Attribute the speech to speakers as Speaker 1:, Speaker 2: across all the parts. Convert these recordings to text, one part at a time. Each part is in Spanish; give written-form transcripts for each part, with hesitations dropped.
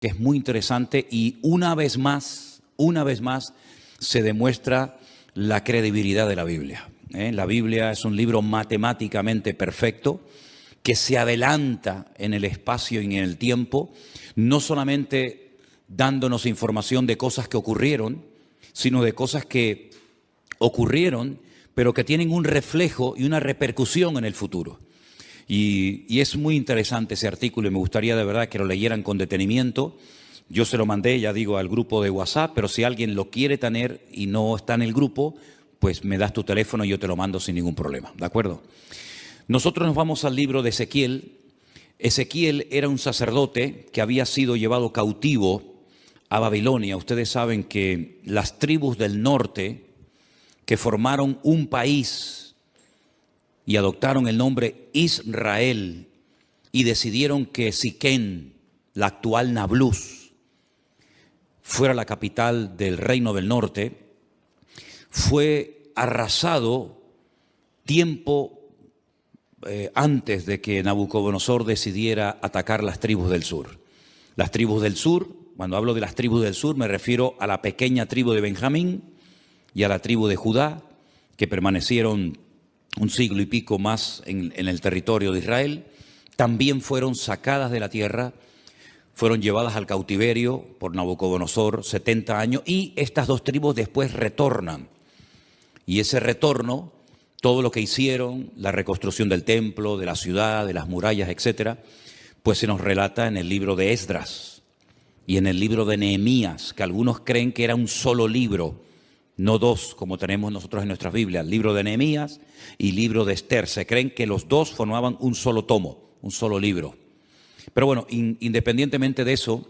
Speaker 1: que es muy interesante y una vez más se demuestra la credibilidad de la Biblia. La Biblia es un libro matemáticamente perfecto que se adelanta en el espacio y en el tiempo, no solamente dándonos información de cosas que ocurrieron, sino de cosas que ocurrieron, pero que tienen un reflejo y una repercusión en el futuro. Y es muy interesante ese artículo y me gustaría de verdad que lo leyeran con detenimiento. Yo se lo mandé, ya digo, al grupo de WhatsApp, pero si alguien lo quiere tener y no está en el grupo, pues me das tu teléfono y yo te lo mando sin ningún problema, ¿de acuerdo? Nosotros nos vamos al libro de Ezequiel. Ezequiel era un sacerdote que había sido llevado cautivo a Babilonia. Ustedes saben que las tribus del norte que formaron un país y adoptaron el nombre Israel y decidieron que Siquén, la actual Nablus, fuera la capital del reino del norte, fue arrasado tiempo antes de que Nabucodonosor decidiera atacar las tribus del sur. Las tribus del sur, cuando hablo de las tribus del sur, me refiero a la pequeña tribu de Benjamín y a la tribu de Judá, que permanecieron un siglo y pico más en el territorio de Israel. También fueron sacadas de la tierra, fueron llevadas al cautiverio por Nabucodonosor 70 años y estas dos tribus después retornan. Y ese retorno, todo lo que hicieron, la reconstrucción del templo, de la ciudad, de las murallas, etcétera, pues se nos relata en el libro de Esdras y en el libro de Nehemías, que algunos creen que era un solo libro, no dos como tenemos nosotros en nuestras Biblias, libro de Nehemías y libro de Esther. Se creen que los dos formaban un solo tomo, un solo libro. Pero bueno, independientemente de eso,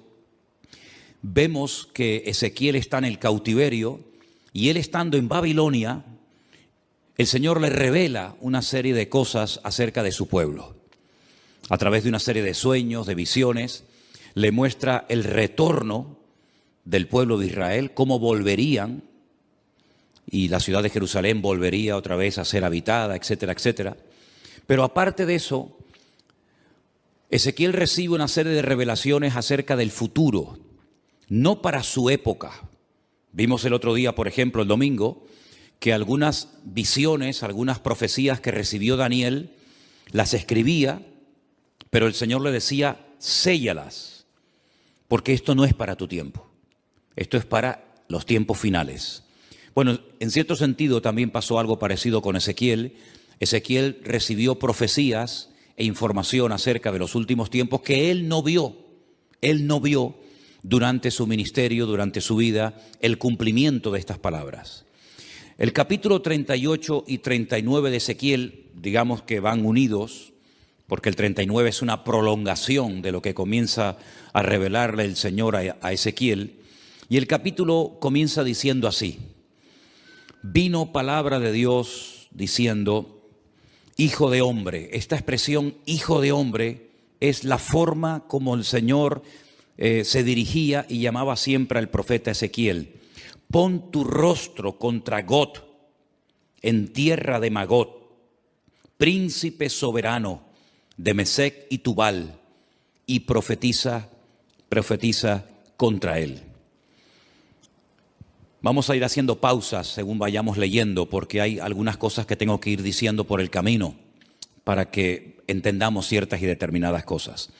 Speaker 1: vemos que Ezequiel está en el cautiverio y él estando en Babilonia, el Señor le revela una serie de cosas acerca de su pueblo. A través de una serie de sueños, de visiones, le muestra el retorno del pueblo de Israel, cómo volverían, y la ciudad de Jerusalén volvería otra vez a ser habitada, etcétera, etcétera. Pero aparte de eso, Ezequiel recibe una serie de revelaciones acerca del futuro, no para su época. Vimos el otro día, por ejemplo, el domingo, que algunas visiones, algunas profecías que recibió Daniel, las escribía, pero el Señor le decía, séllalas, porque esto no es para tu tiempo, esto es para los tiempos finales. Bueno, en cierto sentido también pasó algo parecido con Ezequiel. Ezequiel recibió profecías e información acerca de los últimos tiempos que él no vio durante su ministerio, durante su vida, el cumplimiento de estas palabras. El capítulo 38 y 39 de Ezequiel, digamos que van unidos, porque el 39 es una prolongación de lo que comienza a revelarle el Señor a Ezequiel. Y el capítulo comienza diciendo así: vino palabra de Dios diciendo, hijo de hombre. Esta expresión, hijo de hombre, es la forma como el Señor se dirigía y llamaba siempre al profeta Ezequiel. Pon tu rostro contra Got, en tierra de Magot, príncipe soberano de Mesec y Tubal, y profetiza contra él. Vamos a ir haciendo pausas según vayamos leyendo, porque hay algunas cosas que tengo que ir diciendo por el camino para que entendamos ciertas y determinadas cosas.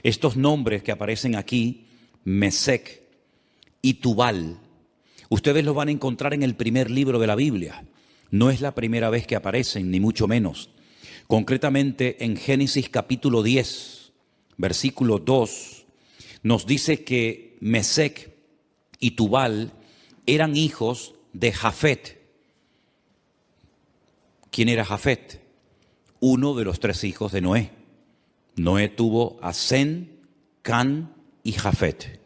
Speaker 1: Estos nombres que aparecen aquí, Mesec y Tubal, ustedes los van a encontrar en el primer libro de la Biblia. No es la primera vez que aparecen, ni mucho menos. Concretamente en Génesis capítulo 10, versículo 2, nos dice que Mesec y Tubal eran hijos de Jafet. ¿Quién era Jafet? Uno de los tres hijos de Noé. Noé tuvo a Sem, Can y Jafet.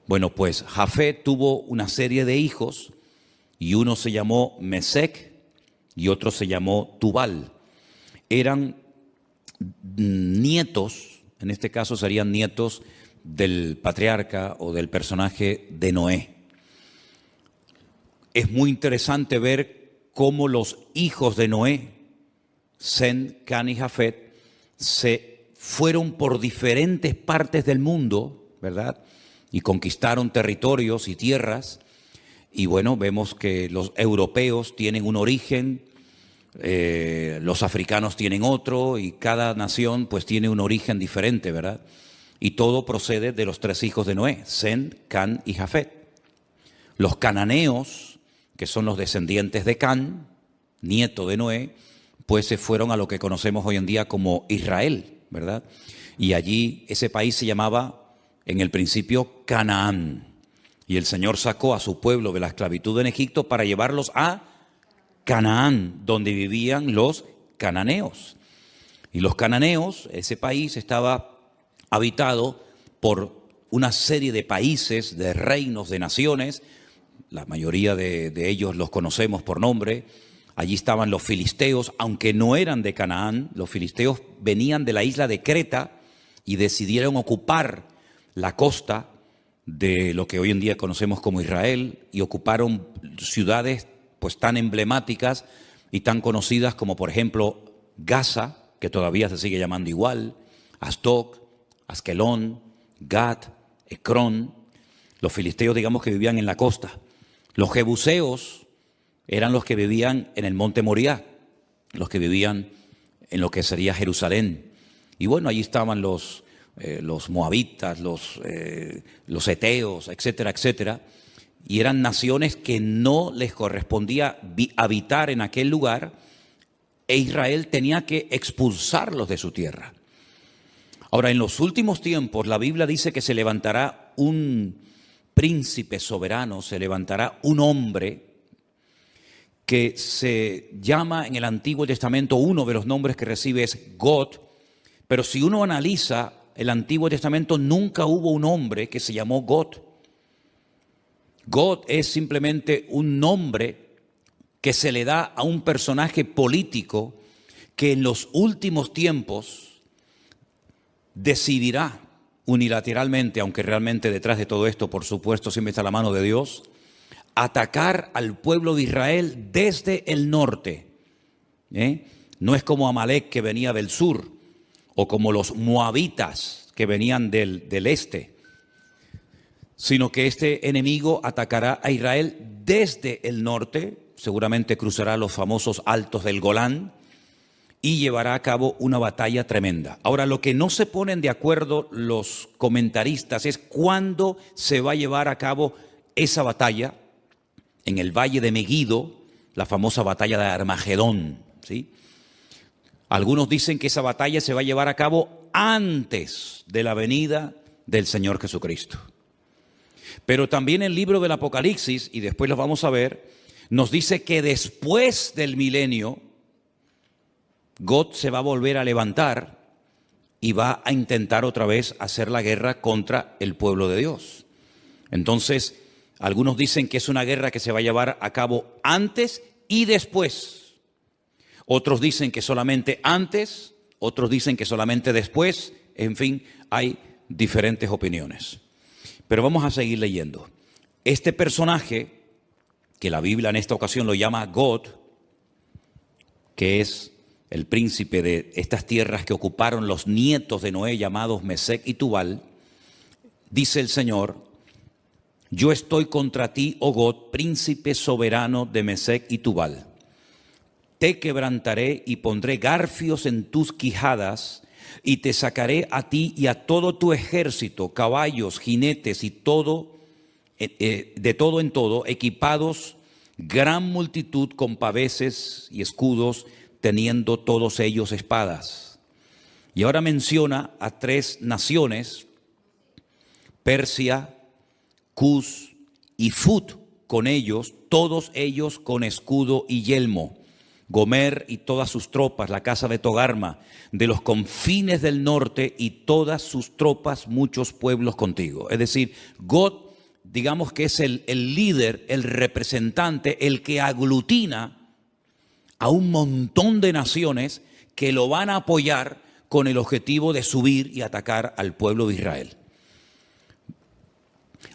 Speaker 1: Bueno, pues Jafet tuvo una serie de hijos y uno se llamó Mesec y otro se llamó Tubal. Eran nietos, en este caso serían nietos del patriarca o del personaje de Noé. Es muy interesante ver cómo los hijos de Noé, Sem, Can y Jafet, se fueron por diferentes partes del mundo ¿verdad? Y conquistaron territorios y tierras. Y bueno, vemos que los europeos tienen un origen, los africanos tienen otro, y cada nación pues tiene un origen diferente, ¿verdad? Y todo procede de los 3 hijos de Noé, Sem, Can y Jafet. Los cananeos, que son los descendientes de Can, nieto de Noé, pues se fueron a lo que conocemos hoy en día como Israel, ¿verdad? Y allí ese país se llamaba en el principio Canaán. Y el Señor sacó a su pueblo de la esclavitud en Egipto para llevarlos a Canaán, donde vivían los cananeos. Y los cananeos, ese país estaba habitado por una serie de países, de reinos, de naciones. La mayoría de ellos los conocemos por nombre. Allí estaban los filisteos, aunque no eran de Canaán. Los filisteos venían de la isla de Creta y decidieron ocupar la costa de lo que hoy en día conocemos como Israel, y ocuparon ciudades pues tan emblemáticas y tan conocidas como por ejemplo Gaza, que todavía se sigue llamando igual, Asdod, Askelón, Gat, Ecrón. Los filisteos, digamos, que vivían en la costa. Los jebuseos eran los que vivían en el monte Moriah, los que vivían en lo que sería Jerusalén. Y bueno, allí estaban los moabitas, los eteos, etcétera, etcétera. Y eran naciones que no les correspondía habitar en aquel lugar, e Israel tenía que expulsarlos de su tierra. Ahora, en los últimos tiempos, la Biblia dice que se levantará un príncipe soberano, se levantará un hombre que se llama en el Antiguo Testamento, uno de los nombres que recibe es God, pero si uno analiza el Antiguo Testamento, nunca hubo un hombre que se llamó God. God es simplemente un nombre que se le da a un personaje político que en los últimos tiempos decidirá unilateralmente, aunque realmente detrás de todo esto, por supuesto, siempre está la mano de Dios, atacar al pueblo de Israel desde el norte. No es como Amalek, que venía del sur, o como los moabitas, que venían del este, sino que este enemigo atacará a Israel desde el norte, seguramente cruzará los famosos altos del Golán y llevará a cabo una batalla tremenda. Ahora, lo que no se ponen de acuerdo los comentaristas es cuándo se va a llevar a cabo esa batalla en el valle de Megido, la famosa batalla de Armagedón, ¿sí? Algunos dicen que esa batalla se va a llevar a cabo antes de la venida del Señor Jesucristo. Pero también el libro del Apocalipsis, y después lo vamos a ver, nos dice que después del milenio, God se va a volver a levantar y va a intentar otra vez hacer la guerra contra el pueblo de Dios. Entonces, algunos dicen que es una guerra que se va a llevar a cabo antes y después. Otros dicen que solamente antes, otros dicen que solamente después. En fin, hay diferentes opiniones. Pero vamos a seguir leyendo. Este personaje, que la Biblia en esta ocasión lo llama God, que es el príncipe de estas tierras que ocuparon los nietos de Noé, llamados Mesec y Tubal, dice el Señor: yo estoy contra ti, oh God, príncipe soberano de Mesec y Tubal. Te quebrantaré y pondré garfios en tus quijadas, y te sacaré a ti y a todo tu ejército, caballos, jinetes y todo, de todo en todo, equipados, gran multitud con paveses y escudos, teniendo todos ellos espadas. Y ahora menciona a 3 naciones: Persia, Cus y Fut, con ellos, todos ellos con escudo y yelmo. Gomer y todas sus tropas, la casa de Togarma, de los confines del norte y todas sus tropas, muchos pueblos contigo. Es decir, God, digamos que es el líder, el representante, el que aglutina a un montón de naciones que lo van a apoyar con el objetivo de subir y atacar al pueblo de Israel.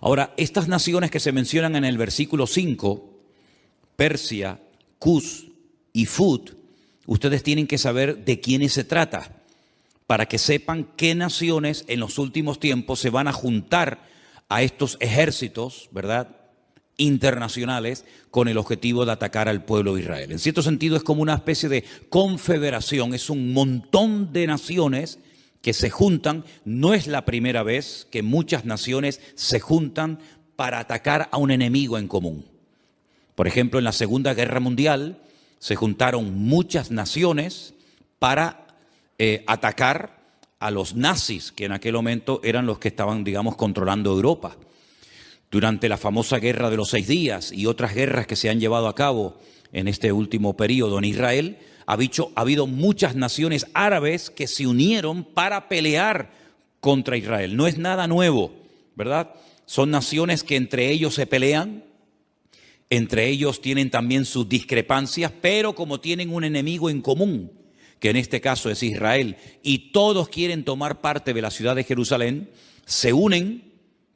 Speaker 1: Ahora, estas naciones que se mencionan en el versículo 5, Persia, Cus y Fut, ustedes tienen que saber de quiénes se trata para que sepan qué naciones en los últimos tiempos se van a juntar a estos ejércitos, ¿verdad?, internacionales, con el objetivo de atacar al pueblo de Israel. En cierto sentido es como una especie de confederación, es un montón de naciones que se juntan. No es la primera vez que muchas naciones se juntan para atacar a un enemigo en común. Por ejemplo, en la Segunda Guerra Mundial se juntaron muchas naciones para atacar a los nazis, que en aquel momento eran los que estaban, digamos, controlando Europa. Durante la famosa Guerra de los 6 días y otras guerras que se han llevado a cabo en este último periodo en Israel, ha habido muchas naciones árabes que se unieron para pelear contra Israel. No es nada nuevo, ¿verdad? Son naciones que entre ellos se pelean, entre ellos tienen también sus discrepancias, pero como tienen un enemigo en común, que en este caso es Israel, y todos quieren tomar parte de la ciudad de Jerusalén, se unen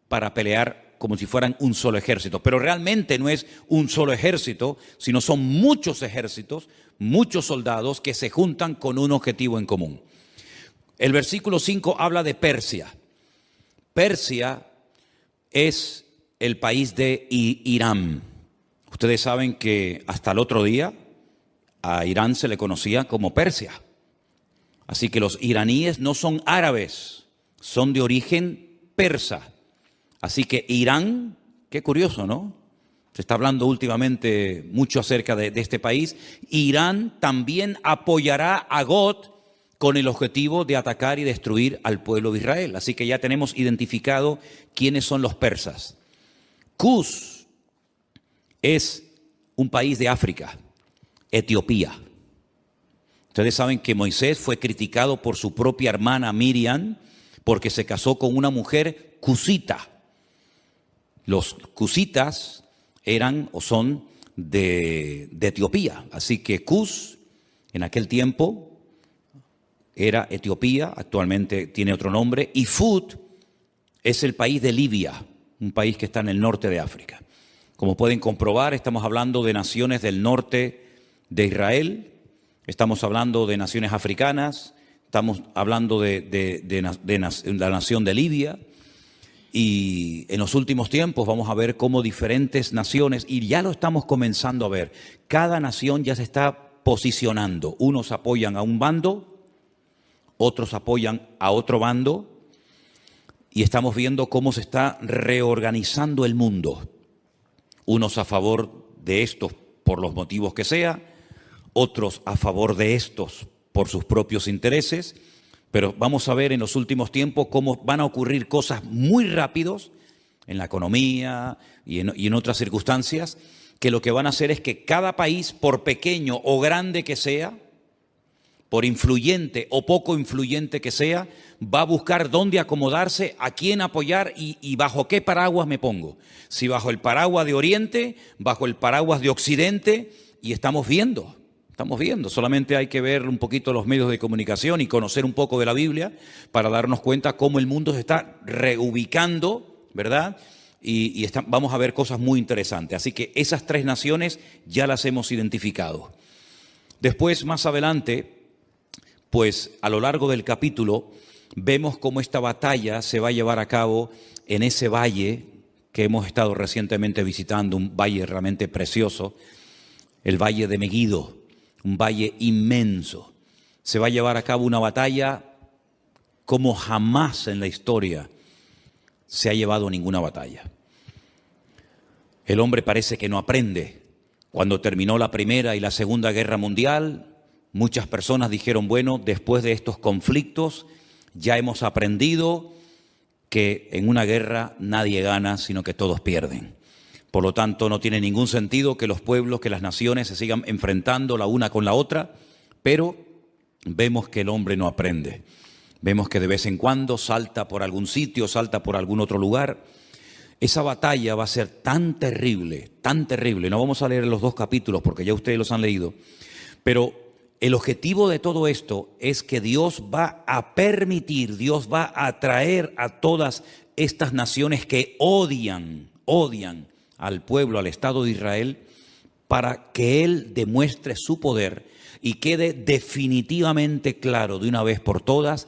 Speaker 1: para pelear como si fueran un solo ejército. Pero realmente no es un solo ejército, sino son muchos ejércitos, muchos soldados que se juntan con un objetivo en común. El versículo 5 habla de Persia. Persia es el país de Irán. Ustedes saben que hasta el otro día a Irán se le conocía como Persia. Así que los iraníes no son árabes, son de origen persa. Así que Irán, qué curioso, ¿no? Se está hablando últimamente mucho acerca de este país. Irán también apoyará a Gog con el objetivo de atacar y destruir al pueblo de Israel. Así que ya tenemos identificado quiénes son los persas. Cus es un país de África, Etiopía. Ustedes saben que Moisés fue criticado por su propia hermana Miriam porque se casó con una mujer cusita. Los cusitas eran o son de Etiopía. Así que Cus en aquel tiempo era Etiopía, actualmente tiene otro nombre. Y Fud es el país de Libia, un país que está en el norte de África. Como pueden comprobar, estamos hablando de naciones del norte de Israel, estamos hablando de naciones africanas, estamos hablando de la nación de Libia. Y en los últimos tiempos vamos a ver cómo diferentes naciones, y ya lo estamos comenzando a ver, cada nación ya se está posicionando. Unos apoyan a un bando, otros apoyan a otro bando, y estamos viendo cómo se está reorganizando el mundo. Unos a favor de estos por los motivos que sea, otros a favor de estos por sus propios intereses. Pero vamos a ver en los últimos tiempos cómo van a ocurrir cosas muy rápidos en la economía y en otras circunstancias, que lo que van a hacer es que cada país, por pequeño o grande que sea, por influyente o poco influyente que sea, va a buscar dónde acomodarse, a quién apoyar y bajo qué paraguas me pongo. Si bajo el paraguas de Oriente, bajo el paraguas de Occidente, y estamos viendo. Solamente hay que ver un poquito los medios de comunicación y conocer un poco de la Biblia para darnos cuenta cómo el mundo se está reubicando, ¿verdad? Y vamos a ver cosas muy interesantes. Así que esas 3 naciones ya las hemos identificado. Después, más adelante, pues a lo largo del capítulo, vemos cómo esta batalla se va a llevar a cabo en ese valle que hemos estado recientemente visitando, un valle realmente precioso, el valle de Megiddo. Un valle inmenso. Se va a llevar a cabo una batalla como jamás en la historia se ha llevado ninguna batalla. El hombre parece que no aprende. Cuando terminó la Primera y la Segunda Guerra Mundial, muchas personas dijeron, bueno, después de estos conflictos ya hemos aprendido que en una guerra nadie gana, sino que todos pierden. Por lo tanto, no tiene ningún sentido que los pueblos, que las naciones se sigan enfrentando la una con la otra, pero vemos que el hombre no aprende. Vemos que de vez en cuando salta por algún sitio, salta por algún otro lugar. Esa batalla va a ser tan terrible, tan terrible. No vamos a leer los 2 capítulos porque ya ustedes los han leído, pero el objetivo de todo esto es que Dios va a permitir, Dios va a atraer a todas estas naciones que odian al pueblo, al Estado de Israel, para que Él demuestre su poder y quede definitivamente claro de una vez por todas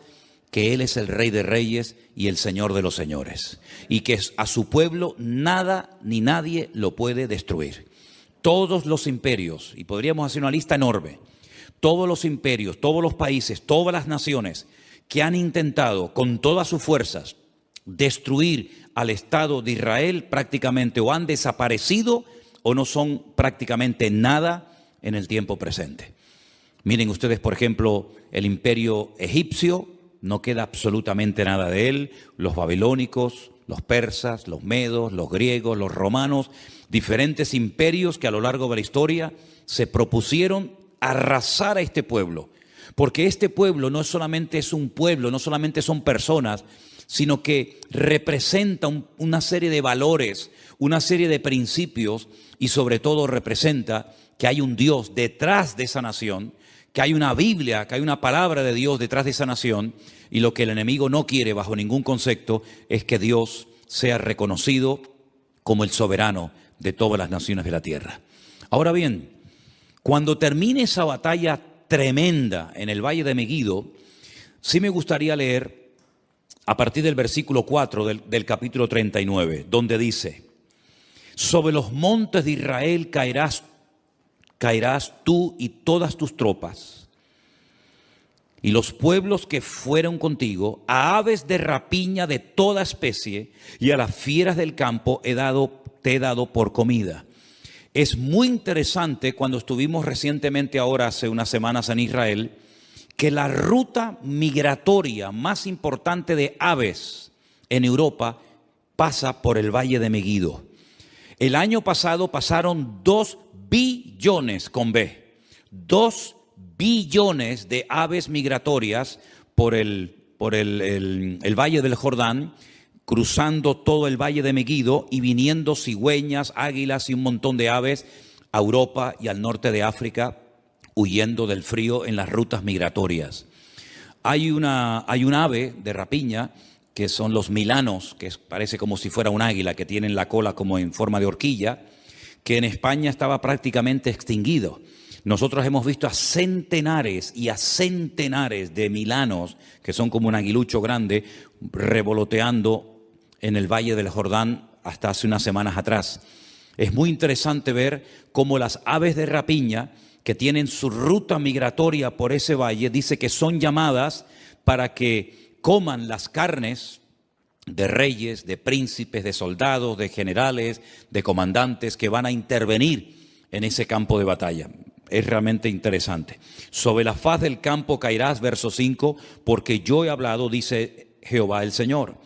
Speaker 1: que Él es el Rey de Reyes y el Señor de los Señores, y que a su pueblo nada ni nadie lo puede destruir. Todos los imperios, y podríamos hacer una lista enorme, todos los imperios, todos los países, todas las naciones que han intentado con todas sus fuerzas destruir al Estado de Israel prácticamente o han desaparecido o no son prácticamente nada en el tiempo presente. Miren ustedes, por ejemplo, el imperio egipcio, no queda absolutamente nada de él, los babilónicos, los persas, los medos, los griegos, los romanos, diferentes imperios que a lo largo de la historia se propusieron arrasar a este pueblo, porque este pueblo no solamente es un pueblo, no solamente son personas, sino que representa una serie de valores, una serie de principios y sobre todo representa que hay un Dios detrás de esa nación, que hay una Biblia, que hay una palabra de Dios detrás de esa nación, y lo que el enemigo no quiere bajo ningún concepto es que Dios sea reconocido como el soberano de todas las naciones de la tierra. Ahora bien, cuando termine esa batalla tremenda en el Valle de Megiddo, sí me gustaría leer a partir del versículo 4 del capítulo 39, donde dice: sobre los montes de Israel caerás tú y todas tus tropas, y los pueblos que fueron contigo, a aves de rapiña de toda especie, y a las fieras del campo te he dado por comida. Es muy interesante cuando estuvimos recientemente ahora, hace unas semanas en Israel, que la ruta migratoria más importante de aves en Europa pasa por el Valle de Megiddo. El año pasado pasaron 2 billones con B, 2 billones de aves migratorias por el Valle del Jordán, cruzando todo el Valle de Megiddo y viniendo cigüeñas, águilas y un montón de aves a Europa y al norte de África, huyendo del frío en las rutas migratorias. Hay un ave de rapiña que son los milanos, que parece como si fuera un águila, que tienen la cola como en forma de horquilla, que en España estaba prácticamente extinguido. Nosotros hemos visto a centenares y a centenares de milanos, que son como un aguilucho grande, revoloteando en el Valle del Jordán hasta hace unas semanas atrás. Es muy interesante ver cómo las aves de rapiña que tienen su ruta migratoria por ese valle, dice que son llamadas para que coman las carnes de reyes, de príncipes, de soldados, de generales, de comandantes que van a intervenir en ese campo de batalla. Es realmente interesante. Sobre la faz del campo caerás, verso 5, porque yo he hablado, dice Jehová el Señor.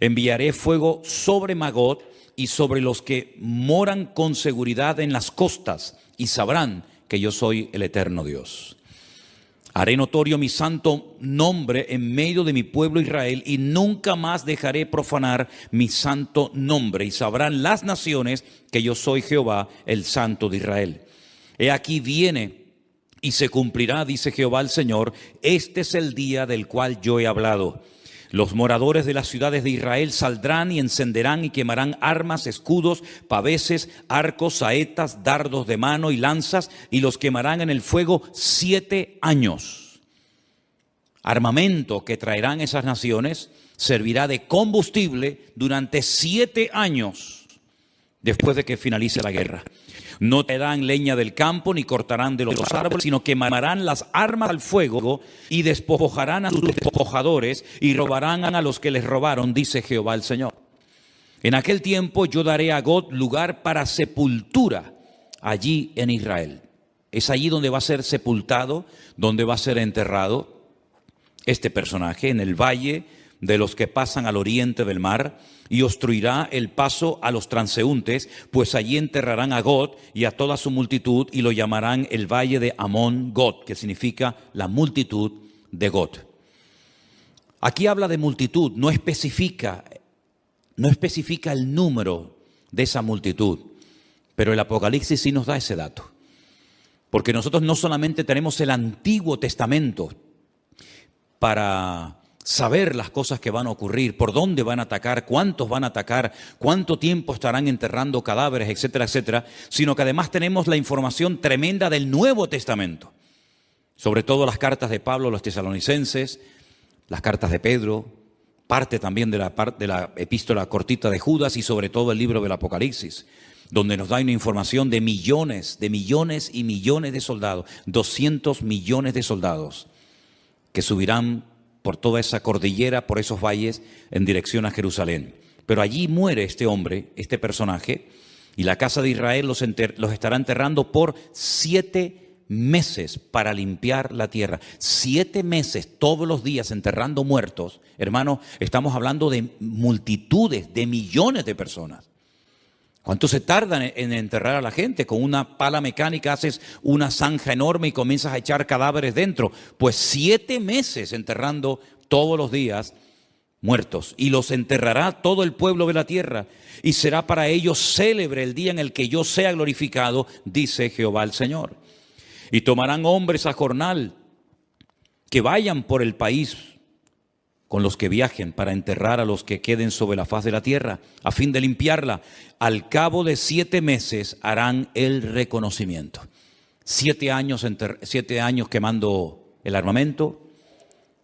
Speaker 1: Enviaré fuego sobre Magog y sobre los que moran con seguridad en las costas, y sabrán que yo soy el eterno Dios. Haré notorio mi santo nombre en medio de mi pueblo Israel, y nunca más dejaré profanar mi santo nombre, y sabrán las naciones que yo soy Jehová, el Santo de Israel. He aquí viene y se cumplirá, dice Jehová el Señor, este es el día del cual yo he hablado. Los moradores de las ciudades de Israel saldrán y encenderán y quemarán armas, escudos, paveses, arcos, saetas, dardos de mano y lanzas, y los quemarán en el fuego 7 años. Armamento que traerán esas naciones servirá de combustible durante 7 años después de que finalice la guerra. No traerán leña del campo ni cortarán de los árboles, sino quemarán las armas al fuego y despojarán a sus despojadores y robarán a los que les robaron, dice Jehová el Señor. En aquel tiempo yo daré a Gog lugar para sepultura allí en Israel. Es allí donde va a ser sepultado, donde va a ser enterrado este personaje, en el valle de los que pasan al oriente del mar, y obstruirá el paso a los transeúntes, pues allí enterrarán a Gog y a toda su multitud, y lo llamarán el valle de Amón Gog, que significa la multitud de Gog. Aquí habla de multitud, no especifica el número de esa multitud, pero el Apocalipsis sí nos da ese dato. Porque nosotros no solamente tenemos el Antiguo Testamento para saber las cosas que van a ocurrir, por dónde van a atacar, cuántos van a atacar, cuánto tiempo estarán enterrando cadáveres, etcétera, etcétera, sino que además tenemos la información tremenda del Nuevo Testamento, sobre todo las cartas de Pablo a los tesalonicenses, las cartas de Pedro, parte también de la epístola cortita de Judas y sobre todo el libro del Apocalipsis, donde nos da una información de millones y millones de soldados, 200 millones de soldados que subirán por toda esa cordillera, por esos valles, en dirección a Jerusalén. Pero allí muere este hombre, este personaje, y la casa de Israel los estará enterrando por 7 meses para limpiar la tierra. 7 meses todos los días enterrando muertos. Hermano, estamos hablando de multitudes, de millones de personas. ¿Cuánto se tarda en enterrar a la gente? Con una pala mecánica haces una zanja enorme y comienzas a echar cadáveres dentro. Pues 7 meses enterrando todos los días muertos. Y los enterrará todo el pueblo de la tierra. Y será para ellos célebre el día en el que yo sea glorificado, dice Jehová el Señor. Y tomarán hombres a jornal que vayan por el país con los que viajen para enterrar a los que queden sobre la faz de la tierra, a fin de limpiarla. Al cabo de 7 meses harán el reconocimiento. 7 años quemando el armamento,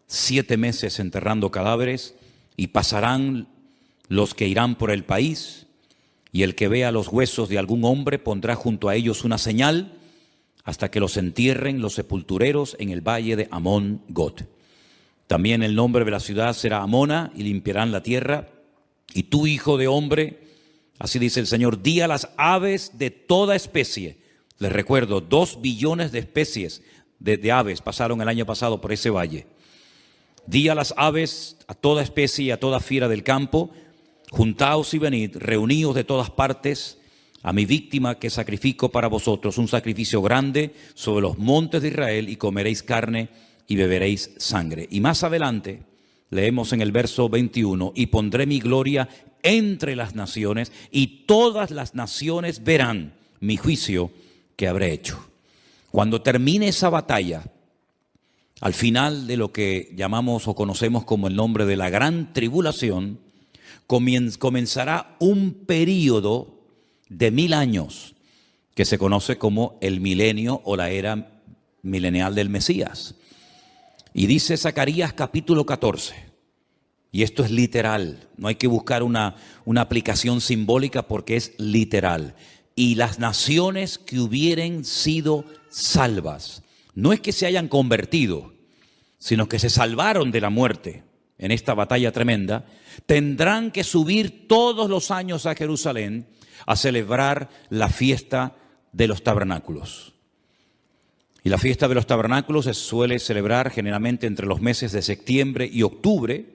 Speaker 1: 7 meses enterrando cadáveres, y pasarán los que irán por el país, y el que vea los huesos de algún hombre pondrá junto a ellos una señal, hasta que los entierren los sepultureros en el valle de Amón-Gad. También el nombre de la ciudad será Amona, y limpiarán la tierra. Y tú, hijo de hombre, así dice el Señor, di a las aves de toda especie. Les recuerdo, 2 billones de especies de aves pasaron el año pasado por ese valle. Di a las aves, a toda especie y a toda fiera del campo, juntaos y venid, reuníos de todas partes, a mi víctima que sacrifico para vosotros, un sacrificio grande sobre los montes de Israel, y comeréis carne y beberéis sangre. Y más adelante leemos en el verso 21, y pondré mi gloria entre las naciones, y todas las naciones verán mi juicio que habré hecho. Cuando termine esa batalla, al final de lo que llamamos o conocemos como el nombre de la gran tribulación, comenzará un período de 1000 años que se conoce como el milenio o la era milenial del Mesías. Y dice Zacarías capítulo 14, y esto es literal, no hay que buscar una aplicación simbólica porque es literal. Y las naciones que hubieren sido salvas, no es que se hayan convertido, sino que se salvaron de la muerte en esta batalla tremenda, tendrán que subir todos los años a Jerusalén a celebrar la fiesta de los tabernáculos. Y la fiesta de los tabernáculos se suele celebrar generalmente entre los meses de septiembre y octubre.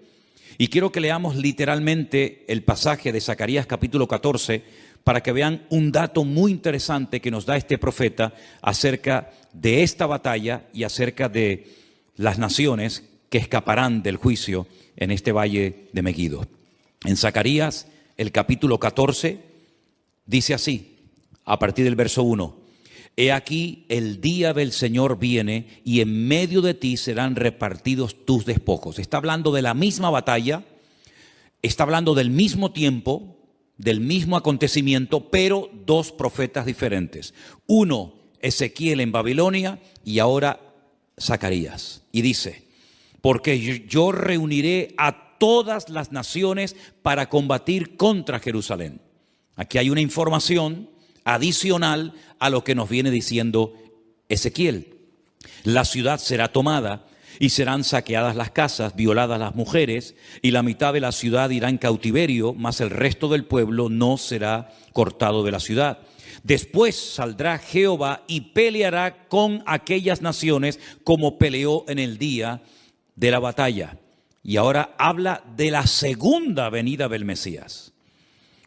Speaker 1: Y quiero que leamos literalmente el pasaje de Zacarías capítulo 14 para que vean un dato muy interesante que nos da este profeta acerca de esta batalla y acerca de las naciones que escaparán del juicio en este valle de Megiddo. En Zacarías, el capítulo 14, dice así, a partir del verso 1. He aquí el día del Señor viene, y en medio de ti serán repartidos tus despojos. Está hablando de la misma batalla, está hablando del mismo tiempo, del mismo acontecimiento, pero 2 profetas diferentes. Uno, Ezequiel en Babilonia, y ahora Zacarías. Y dice, porque yo reuniré a todas las naciones para combatir contra Jerusalén. Aquí hay una información adicional a lo que nos viene diciendo Ezequiel. La ciudad será tomada y serán saqueadas las casas, violadas las mujeres, y la mitad de la ciudad irá en cautiverio, mas el resto del pueblo no será cortado de la ciudad. Después saldrá Jehová y peleará con aquellas naciones como peleó en el día de la batalla. Y ahora habla de la segunda venida del Mesías.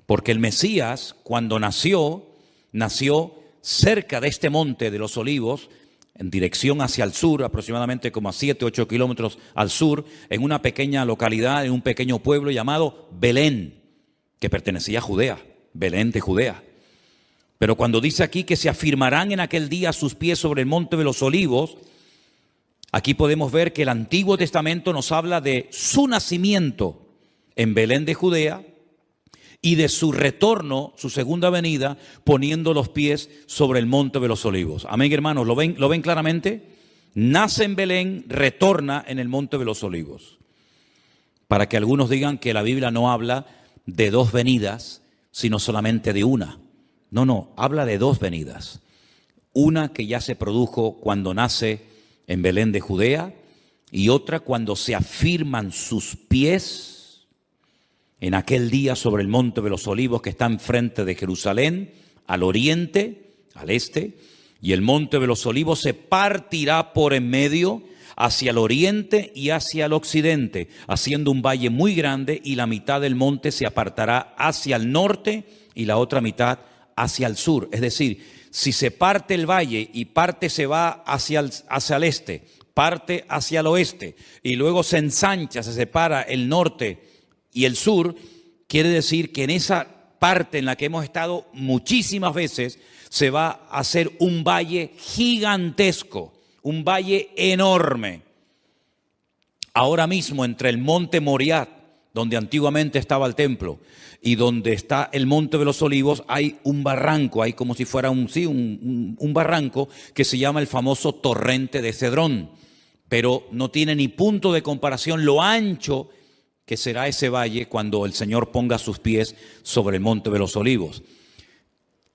Speaker 1: Porque el Mesías, cuando nació cerca de este monte de los Olivos, en dirección hacia el sur, aproximadamente como a 7-8 kilómetros al sur, en una pequeña localidad, en un pequeño pueblo llamado Belén, que pertenecía a Judea, Belén de Judea. Pero cuando dice aquí que se afirmarán en aquel día sus pies sobre el monte de los Olivos, aquí podemos ver que el Antiguo Testamento nos habla de su nacimiento en Belén de Judea y de su retorno, su segunda venida, poniendo los pies sobre el monte de los Olivos. Amén, hermanos, ¿lo ven claramente? Nace en Belén, retorna en el monte de los Olivos. para que algunos digan que la Biblia no habla de dos venidas, sino solamente de una. No, habla de dos venidas. Una que ya se produjo cuando nace en Belén de Judea, y otra cuando se afirman sus pies en aquel día sobre el monte de los Olivos que está enfrente de Jerusalén, al oriente, al este, y el monte de los Olivos se partirá por en medio hacia el oriente y hacia el occidente, haciendo un valle muy grande, y la mitad del monte se apartará hacia el norte y la otra mitad hacia el sur. Es decir, si se parte el valle y parte se va hacia el este, parte hacia el oeste y luego se ensancha, se separa el norte y el sur, quiere decir que en esa parte en la que hemos estado muchísimas veces se va a hacer un valle gigantesco, un valle enorme. Ahora mismo entre el monte Moriah, donde antiguamente estaba el templo, y donde está el monte de los Olivos, hay un barranco, hay como si fuera un barranco que se llama el famoso torrente de Cedrón, pero no tiene ni punto de comparación lo ancho que será ese valle cuando el Señor ponga sus pies sobre el monte de los Olivos.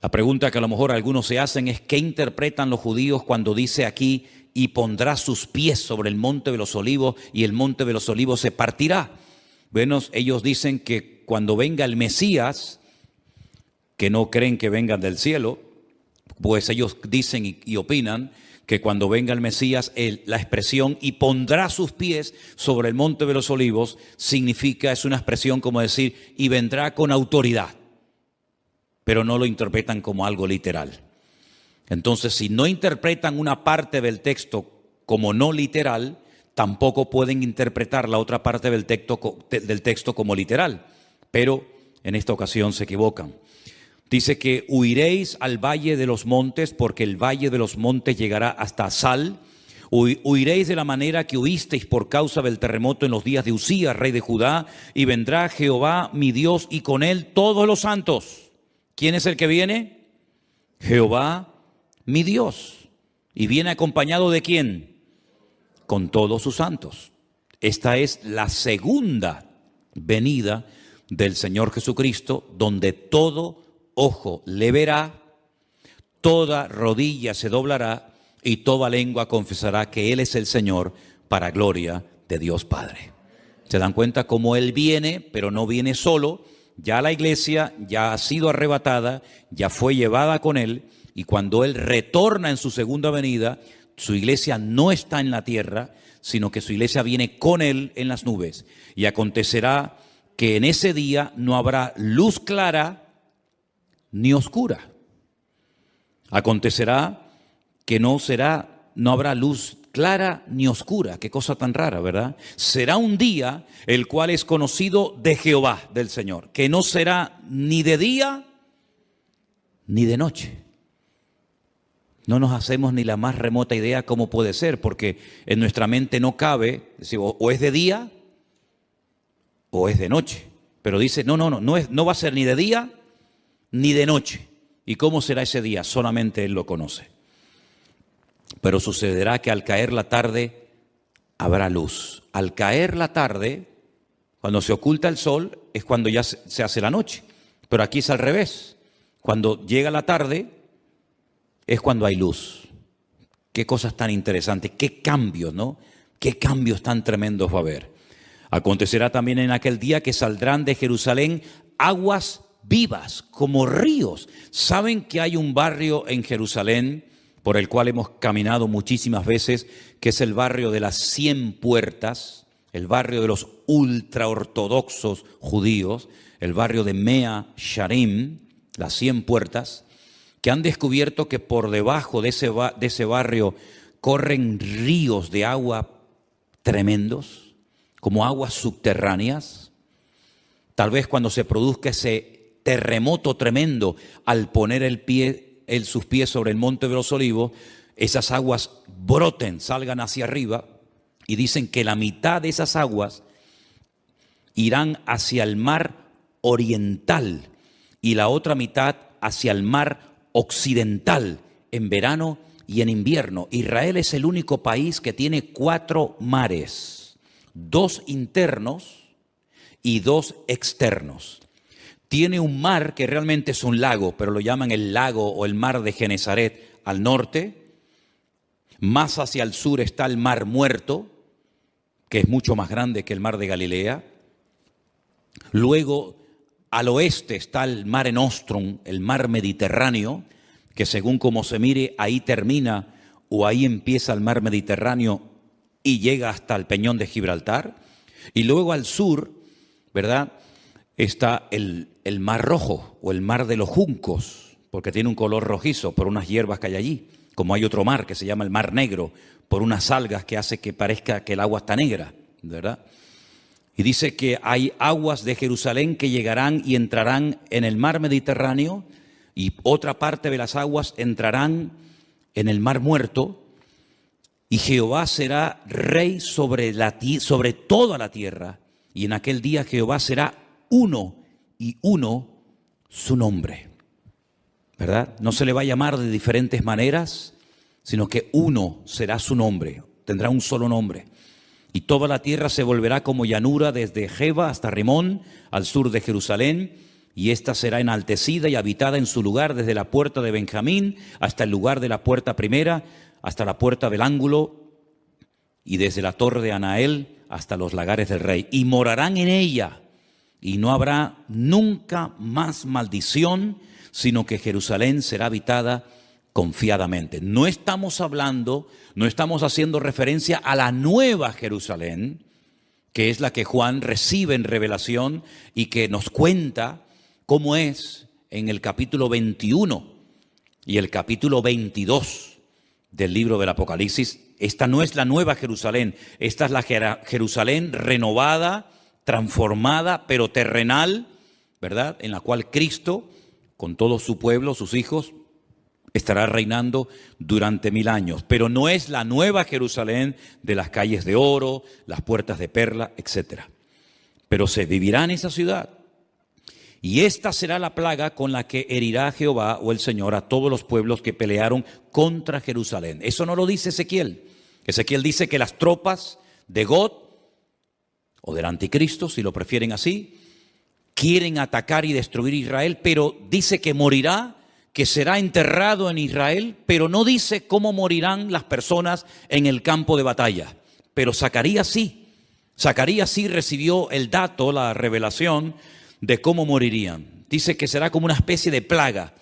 Speaker 1: La pregunta que a lo mejor algunos se hacen es: ¿qué interpretan los judíos cuando dice aquí y pondrá sus pies sobre el monte de los Olivos y el monte de los Olivos se partirá? Bueno, ellos dicen que cuando venga el Mesías, que no creen que vengan del cielo, pues ellos dicen y opinan que cuando venga el Mesías, la expresión "y pondrá sus pies sobre el monte de los Olivos" significa, es una expresión como decir "y vendrá con autoridad", pero no lo interpretan como algo literal. Entonces, si no interpretan una parte del texto como no literal, tampoco pueden interpretar la otra parte del texto como literal, pero en esta ocasión se equivocan. Dice que huiréis al valle de los montes, porque el valle de los montes llegará hasta Sal. Huiréis de la manera que huisteis por causa del terremoto en los días de Usías, rey de Judá, y vendrá Jehová mi Dios y con él todos los santos. ¿Quién es el que viene? Jehová mi Dios. ¿Y viene acompañado de quién? Con todos sus santos. Esta es la segunda venida del Señor Jesucristo, donde todo ojo le verá, toda rodilla se doblará y toda lengua confesará que Él es el Señor, para gloria de Dios Padre. ¿Se dan cuenta cómo Él viene, pero no viene solo? Ya la iglesia ya ha sido arrebatada, ya fue llevada con Él, y cuando Él retorna en su segunda venida, su iglesia no está en la tierra, sino que su iglesia viene con Él en las nubes. Y acontecerá que en ese día no habrá luz clara ni oscura. Acontecerá que no habrá luz clara ni oscura. Qué cosa tan rara, ¿verdad? Será un día el cual es conocido de Jehová, del Señor, que no será ni de día ni de noche. No nos hacemos ni la más remota idea cómo puede ser, porque en nuestra mente no cabe decir, o es de día o es de noche. Pero dice, no va a ser ni de día ni de noche. ¿Y cómo será ese día? Solamente Él lo conoce. Pero sucederá que al caer la tarde habrá luz. Al caer la tarde, cuando se oculta el sol, es cuando ya se hace la noche. Pero aquí es al revés. Cuando llega la tarde, es cuando hay luz. Qué cosas tan interesantes, qué cambios, ¿no? Qué cambios tan tremendos va a haber. Acontecerá también en aquel día que saldrán de Jerusalén aguas vivas como ríos. ¿Saben que hay un barrio en Jerusalén por el cual hemos caminado muchísimas veces, que es el barrio de las 100 puertas, el barrio de los ultraortodoxos judíos, el barrio de Mea Sharim, las 100 puertas, que han descubierto que por debajo de ese barrio corren ríos de agua tremendos, como aguas subterráneas? Tal vez cuando se produzca ese terremoto tremendo, al poner sus pies sobre el monte de los Olivos, esas aguas broten, salgan hacia arriba, y dicen que la mitad de esas aguas irán hacia el mar oriental y la otra mitad hacia el mar occidental, en verano y en invierno. Israel es el único país que tiene 4 mares, 2 internos y 2 externos. Tiene un mar que realmente es un lago, pero lo llaman el lago o el mar de Genesaret al norte. Más hacia el sur está el mar Muerto, que es mucho más grande que el mar de Galilea. Luego, al oeste está el Mare Nostrum, el mar Mediterráneo, que según como se mire, ahí termina o ahí empieza el mar Mediterráneo y llega hasta el Peñón de Gibraltar. Y luego al sur, ¿verdad?, está el Mar Rojo o el Mar de los Juncos, porque tiene un color rojizo por unas hierbas que hay allí. Como hay otro mar que se llama el Mar Negro, por unas algas que hace que parezca que el agua está negra, ¿verdad? Y dice que hay aguas de Jerusalén que llegarán y entrarán en el mar Mediterráneo, y otra parte de las aguas entrarán en el Mar Muerto, y Jehová será rey sobre toda la tierra, y en aquel día Jehová será uno, y uno su nombre, ¿verdad? No se le va a llamar de diferentes maneras, sino que uno será su nombre, tendrá un solo nombre. Y toda la tierra se volverá como llanura desde Geba hasta Rimón, al sur de Jerusalén, y ésta será enaltecida y habitada en su lugar desde la puerta de Benjamín hasta el lugar de la puerta primera, hasta la puerta del ángulo, y desde la torre de Anael hasta los lagares del rey. Y morarán en ella, y no habrá nunca más maldición, sino que Jerusalén será habitada confiadamente. No estamos hablando, no estamos haciendo referencia a la nueva Jerusalén, que es la que Juan recibe en revelación y que nos cuenta cómo es en el capítulo 21 y el capítulo 22 del libro del Apocalipsis. Esta no es la nueva Jerusalén, esta es la Jerusalén renovada, transformada, pero terrenal, ¿verdad?, en la cual Cristo, con todo su pueblo, sus hijos, estará reinando durante 1000 años. Pero no es la nueva Jerusalén de las calles de oro, las puertas de perla, etc. Pero se vivirá en esa ciudad. Y esta será la plaga con la que herirá Jehová o el Señor a todos los pueblos que pelearon contra Jerusalén. Eso no lo dice Ezequiel. Ezequiel dice que las tropas de Gog, o del anticristo, si lo prefieren así, quieren atacar y destruir Israel, pero dice que morirá, que será enterrado en Israel, pero no dice cómo morirán las personas en el campo de batalla. Pero Zacarías sí recibió el dato, la revelación de cómo morirían. Dice que será como una especie de plaga.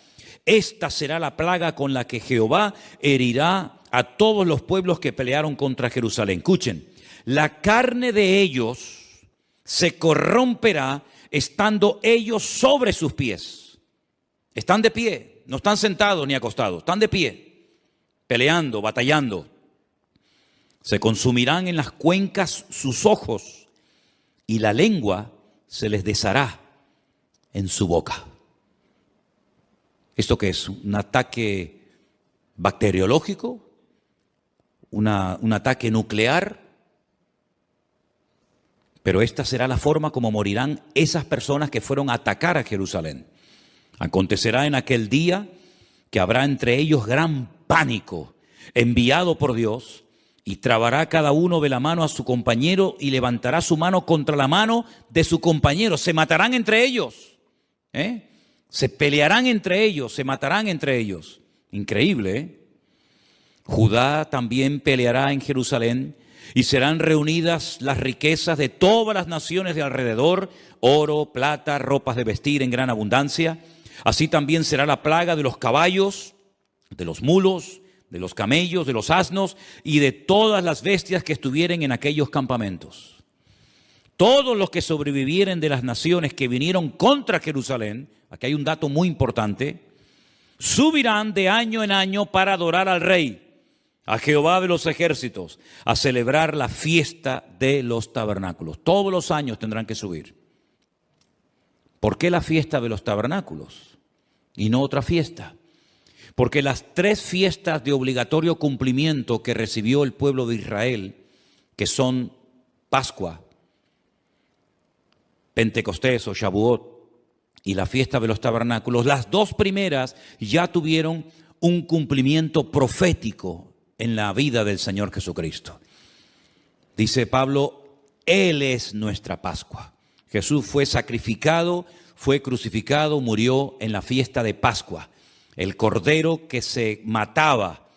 Speaker 1: Esta será la plaga con la que Jehová herirá a todos los pueblos que pelearon contra Jerusalén. Escuchen, la carne de ellos se corromperá estando ellos sobre sus pies. Están de pie, no están sentados ni acostados, están de pie, peleando, batallando. Se consumirán en las cuencas sus ojos y la lengua se les deshará en su boca. ¿Esto qué es? ¿Un ataque bacteriológico? ¿Un ataque nuclear? Pero esta será la forma como morirán esas personas que fueron a atacar a Jerusalén. Acontecerá en aquel día que habrá entre ellos gran pánico enviado por Dios, y trabará cada uno de la mano a su compañero y levantará su mano contra la mano de su compañero. Se matarán entre ellos, se pelearán entre ellos, se matarán entre ellos. Increíble, ¿eh? Judá también peleará en Jerusalén, y serán reunidas las riquezas de todas las naciones de alrededor, oro, plata, ropas de vestir en gran abundancia. Así también será la plaga de los caballos, de los mulos, de los camellos, de los asnos y de todas las bestias que estuvieren en aquellos campamentos. Todos los que sobrevivieren de las naciones que vinieron contra Jerusalén, aquí hay un dato muy importante, subirán de año en año para adorar al Rey, a Jehová de los ejércitos, a celebrar la fiesta de los tabernáculos. Todos los años tendrán que subir. ¿Por qué la fiesta de los tabernáculos y no otra fiesta? Porque las 3 fiestas de obligatorio cumplimiento que recibió el pueblo de Israel, que son Pascua, Pentecostés o Shavuot y la fiesta de los tabernáculos, las 2 primeras ya tuvieron un cumplimiento profético en la vida del Señor Jesucristo. Dice Pablo, Él es nuestra Pascua. Jesús fue sacrificado, fue crucificado, murió en la fiesta de Pascua. El cordero que se mataba,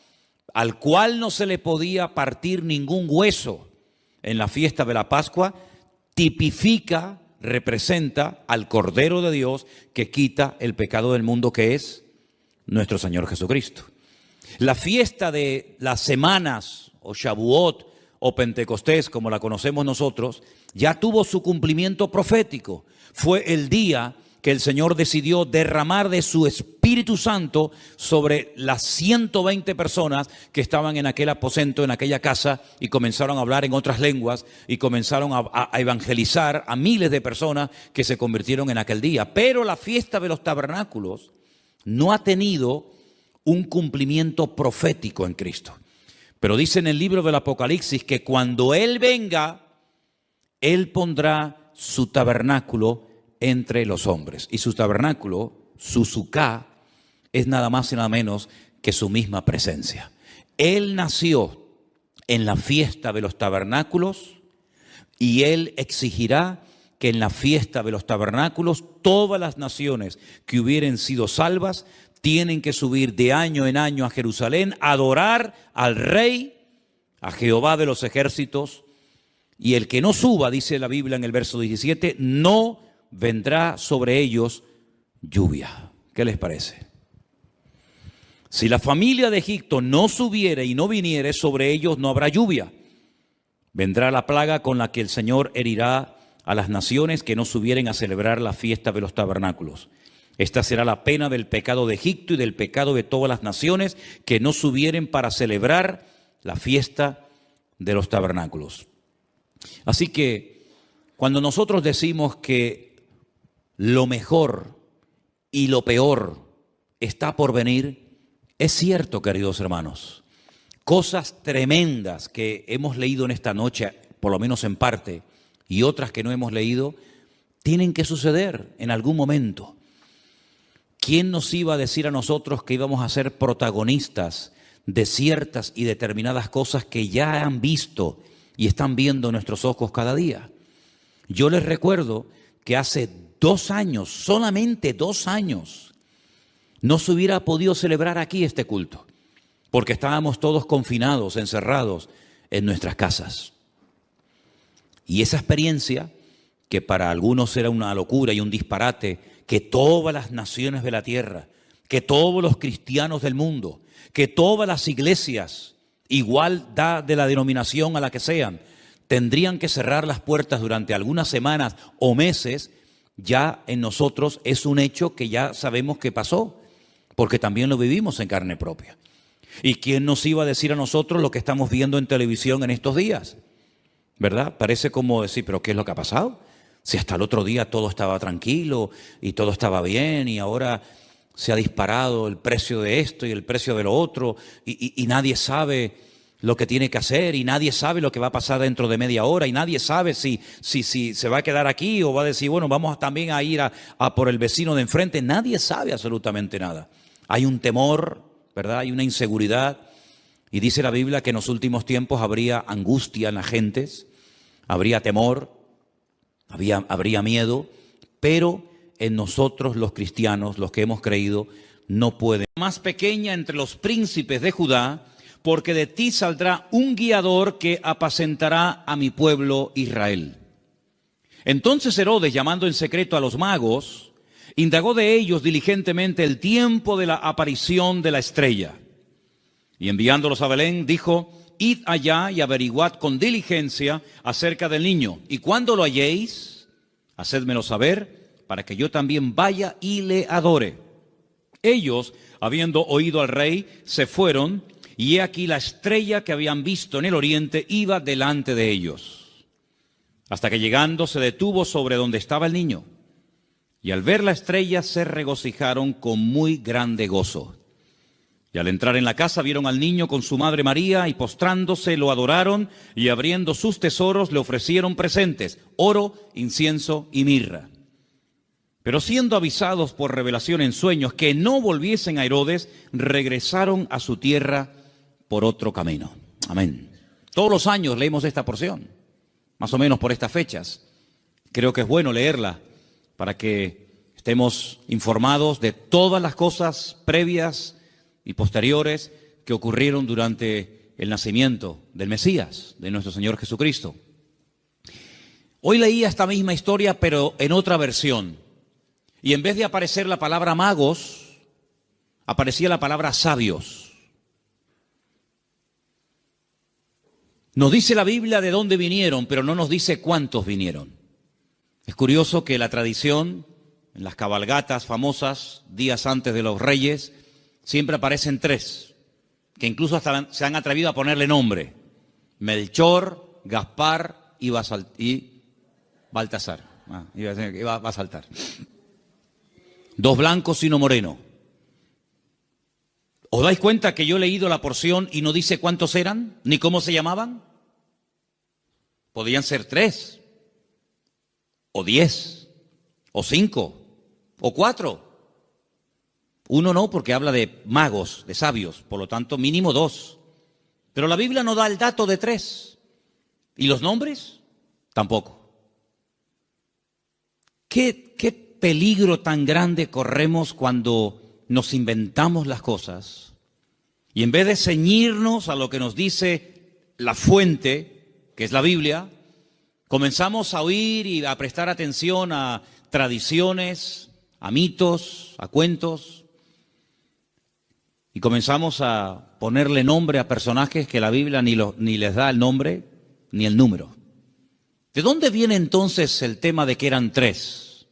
Speaker 1: al cual no se le podía partir ningún hueso en la fiesta de la Pascua, tipifica, representa al Cordero de Dios que quita el pecado del mundo, que es nuestro Señor Jesucristo. La fiesta de las semanas, o Shavuot, o Pentecostés, como la conocemos nosotros, ya tuvo su cumplimiento profético. Fue el día que el Señor decidió derramar de su Espíritu Santo sobre las 120 personas que estaban en aquel aposento, en aquella casa, y comenzaron a hablar en otras lenguas y comenzaron a evangelizar a miles de personas que se convirtieron en aquel día. Pero la fiesta de los tabernáculos no ha tenido un cumplimiento profético en Cristo. Pero dice en el libro del Apocalipsis que cuando Él venga, Él pondrá su tabernáculo entre los hombres. Y su tabernáculo, su suká, es nada más y nada menos que su misma presencia. Él nació en la fiesta de los tabernáculos y Él exigirá que en la fiesta de los tabernáculos todas las naciones que hubieren sido salvas tienen que subir de año en año a Jerusalén a adorar al Rey, a Jehová de los ejércitos. Y el que no suba, dice la Biblia en el verso 17, no vendrá sobre ellos lluvia. ¿Qué les parece? Si la familia de Egipto no subiere y no viniere, sobre ellos no habrá lluvia. Vendrá la plaga con la que el Señor herirá a las naciones que no subieren a celebrar la fiesta de los tabernáculos. Esta será la pena del pecado de Egipto y del pecado de todas las naciones que no subieren para celebrar la fiesta de los tabernáculos. Así que cuando nosotros decimos que lo mejor y lo peor está por venir, es cierto, queridos hermanos. Cosas tremendas que hemos leído en esta noche, por lo menos en parte, y otras que no hemos leído, tienen que suceder en algún momento. ¿Quién nos iba a decir a nosotros que íbamos a ser protagonistas de ciertas y determinadas cosas que ya han visto y están viendo nuestros ojos cada día? Yo les recuerdo que hace 2 años, solamente 2 años, no se hubiera podido celebrar aquí este culto, porque estábamos todos confinados, encerrados en nuestras casas. Y esa experiencia, que para algunos era una locura y un disparate, que todas las naciones de la tierra, que todos los cristianos del mundo, que todas las iglesias, igual da de la denominación a la que sean, tendrían que cerrar las puertas durante algunas semanas o meses, ya en nosotros es un hecho que ya sabemos que pasó, porque también lo vivimos en carne propia. ¿Y quién nos iba a decir a nosotros lo que estamos viendo en televisión en estos días? ¿Verdad? Parece como decir, ¿pero qué es lo que ha pasado? Si hasta el otro día todo estaba tranquilo y todo estaba bien y ahora se ha disparado el precio de esto y el precio de lo otro y nadie sabe lo que tiene que hacer y nadie sabe lo que va a pasar dentro de media hora y nadie sabe si se va a quedar aquí o va a decir, bueno, vamos también a ir a por el vecino de enfrente. Nadie sabe absolutamente nada. Hay un temor, ¿verdad? Hay una inseguridad y dice la Biblia que en los últimos tiempos habría angustia en las gentes, habría temor. Habría miedo, pero en nosotros los cristianos, los que hemos creído, no puede. Más pequeña entre los príncipes de Judá, porque de ti saldrá un guiador que apacentará a mi pueblo Israel. Entonces Herodes, llamando en secreto a los magos, indagó de ellos diligentemente el tiempo de la aparición de la estrella. Y enviándolos a Belén, dijo: id allá y averiguad con diligencia acerca del niño, y cuando lo halléis, hacédmelo saber, para que yo también vaya y le adore. Ellos, habiendo oído al rey, se fueron, y he aquí la estrella que habían visto en el oriente iba delante de ellos, hasta que llegando se detuvo sobre donde estaba el niño. Y al ver la estrella se regocijaron con muy grande gozo. Y al entrar en la casa vieron al niño con su madre María, y postrándose lo adoraron, y abriendo sus tesoros le ofrecieron presentes, oro, incienso y mirra. Pero siendo avisados por revelación en sueños que no volviesen a Herodes, regresaron a su tierra por otro camino. Amén. Todos los años leemos esta porción, más o menos por estas fechas. Creo que es bueno leerla para que estemos informados de todas las cosas previas y posteriores que ocurrieron durante el nacimiento del Mesías, de nuestro Señor Jesucristo. Hoy leía esta misma historia, pero en otra versión. Y en vez de aparecer la palabra magos, aparecía la palabra sabios. Nos dice la Biblia de dónde vinieron, pero no nos dice cuántos vinieron. Es curioso que la tradición, en las cabalgatas famosas, días antes de los reyes, siempre aparecen tres, que incluso hasta se han atrevido a ponerle nombre: Melchor, Gaspar y Baltasar. Iba a saltar. Dos blancos y uno moreno. ¿Os dais cuenta que yo he leído la porción y no dice cuántos eran, ni cómo se llamaban? Podían ser 3, o 10, o 5, o 4. Uno no, porque habla de magos, de sabios, por lo tanto mínimo 2. Pero la Biblia no da el dato de 3. ¿Y los nombres? Tampoco. ¿Qué peligro tan grande corremos cuando nos inventamos las cosas y en vez de ceñirnos a lo que nos dice la fuente, que es la Biblia, comenzamos a oír y a prestar atención a tradiciones, a mitos, a cuentos, y comenzamos a ponerle nombre a personajes que la Biblia ni les da el nombre ni el número? ¿De dónde viene entonces el tema de que eran 3?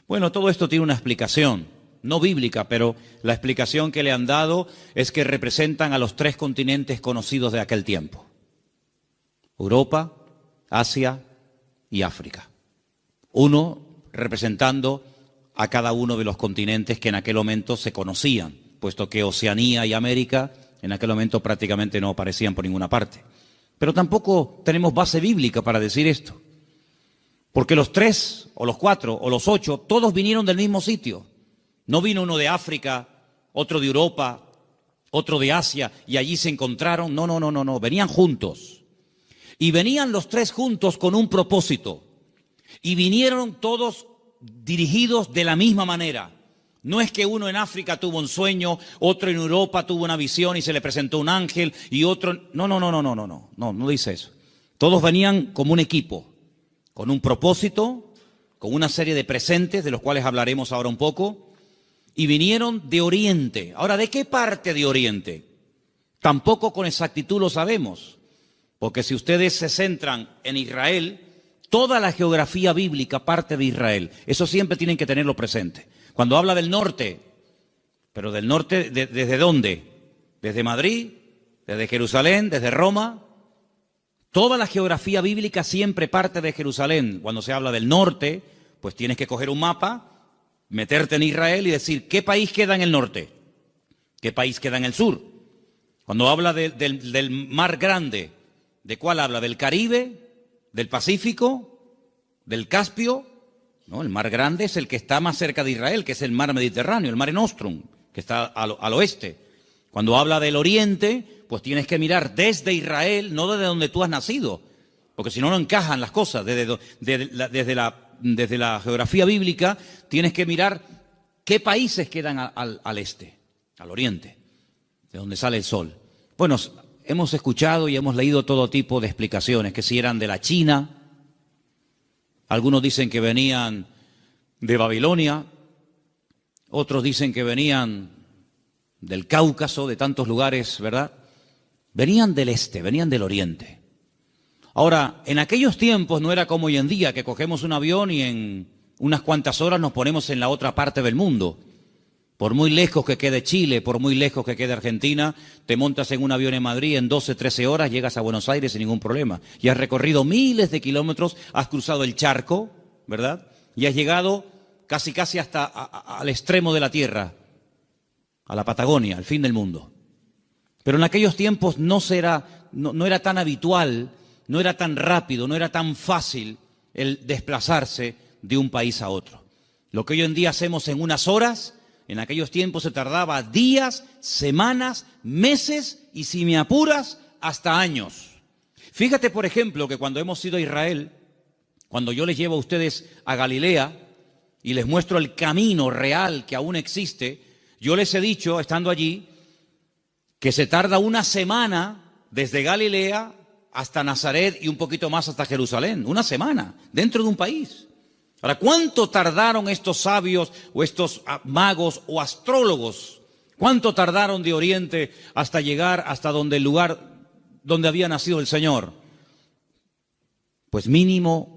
Speaker 1: Bueno, todo esto tiene una explicación, no bíblica, pero la explicación que le han dado es que representan a los 3 continentes conocidos de aquel tiempo: Europa, Asia y África. Uno representando a cada uno de los continentes que en aquel momento se conocían, puesto que Oceanía y América en aquel momento prácticamente no aparecían por ninguna parte. Pero tampoco tenemos base bíblica para decir esto, porque los 3 o los 4 o los 8, todos vinieron del mismo sitio. No vino uno de África, otro de Europa, otro de Asia, y allí se encontraron. No, venían juntos. Y venían los 3 juntos con un propósito. Y vinieron todos dirigidos de la misma manera. No es que uno en África tuvo un sueño, otro en Europa tuvo una visión y se le presentó un ángel, y otro... No dice eso. Todos venían como un equipo, con un propósito, con una serie de presentes, de los cuales hablaremos ahora un poco, y vinieron de Oriente. Ahora, ¿de qué parte de Oriente? Tampoco con exactitud lo sabemos, porque si ustedes se centran en Israel, toda la geografía bíblica parte de Israel. Eso siempre tienen que tenerlo presente. Cuando habla del norte, pero del norte, ¿desde dónde? Desde Madrid, desde Jerusalén, desde Roma. Toda la geografía bíblica siempre parte de Jerusalén. Cuando se habla del norte, pues tienes que coger un mapa, meterte en Israel y decir, ¿qué país queda en el norte? ¿Qué país queda en el sur? Cuando habla del mar grande, ¿de cuál habla? ¿Del Caribe? ¿Del Pacífico? ¿Del Caspio? No, el mar grande es el que está más cerca de Israel, que es el mar Mediterráneo, el Mare Nostrum, que está al oeste. Cuando habla del oriente, pues tienes que mirar desde Israel, no desde donde tú has nacido, porque si no, no encajan las cosas. Desde la geografía bíblica tienes que mirar qué países quedan al este, al oriente, de donde sale el sol. Bueno, hemos escuchado y hemos leído todo tipo de explicaciones, que si eran de la China, algunos dicen que venían de Babilonia, otros dicen que venían del Cáucaso, de tantos lugares, ¿verdad? Venían del este, venían del oriente. Ahora, en aquellos tiempos no era como hoy en día, que cogemos un avión y en unas cuantas horas nos ponemos en la otra parte del mundo. Por muy lejos que quede Chile, por muy lejos que quede Argentina, te montas en un avión en Madrid, en 12, 13 horas llegas a Buenos Aires sin ningún problema. Y has recorrido miles de kilómetros, has cruzado el charco, ¿verdad? Y has llegado casi hasta al extremo de la tierra, a la Patagonia, al fin del mundo. Pero en aquellos tiempos no era tan habitual, no era tan rápido, no era tan fácil el desplazarse de un país a otro. Lo que hoy en día hacemos en unas horas, en aquellos tiempos se tardaba días, semanas, meses y, si me apuras, hasta años. Fíjate, por ejemplo, que cuando hemos ido a Israel, Cuando yo les llevo a ustedes a Galilea y les muestro el camino real que aún existe, yo les he dicho, estando allí, que se tarda una semana desde Galilea hasta Nazaret y un poquito más hasta Jerusalén. Una semana, dentro de un país. Ahora, ¿cuánto tardaron estos sabios o estos magos o astrólogos? ¿Cuánto tardaron de Oriente hasta llegar hasta donde el lugar donde había nacido el Señor? Pues mínimo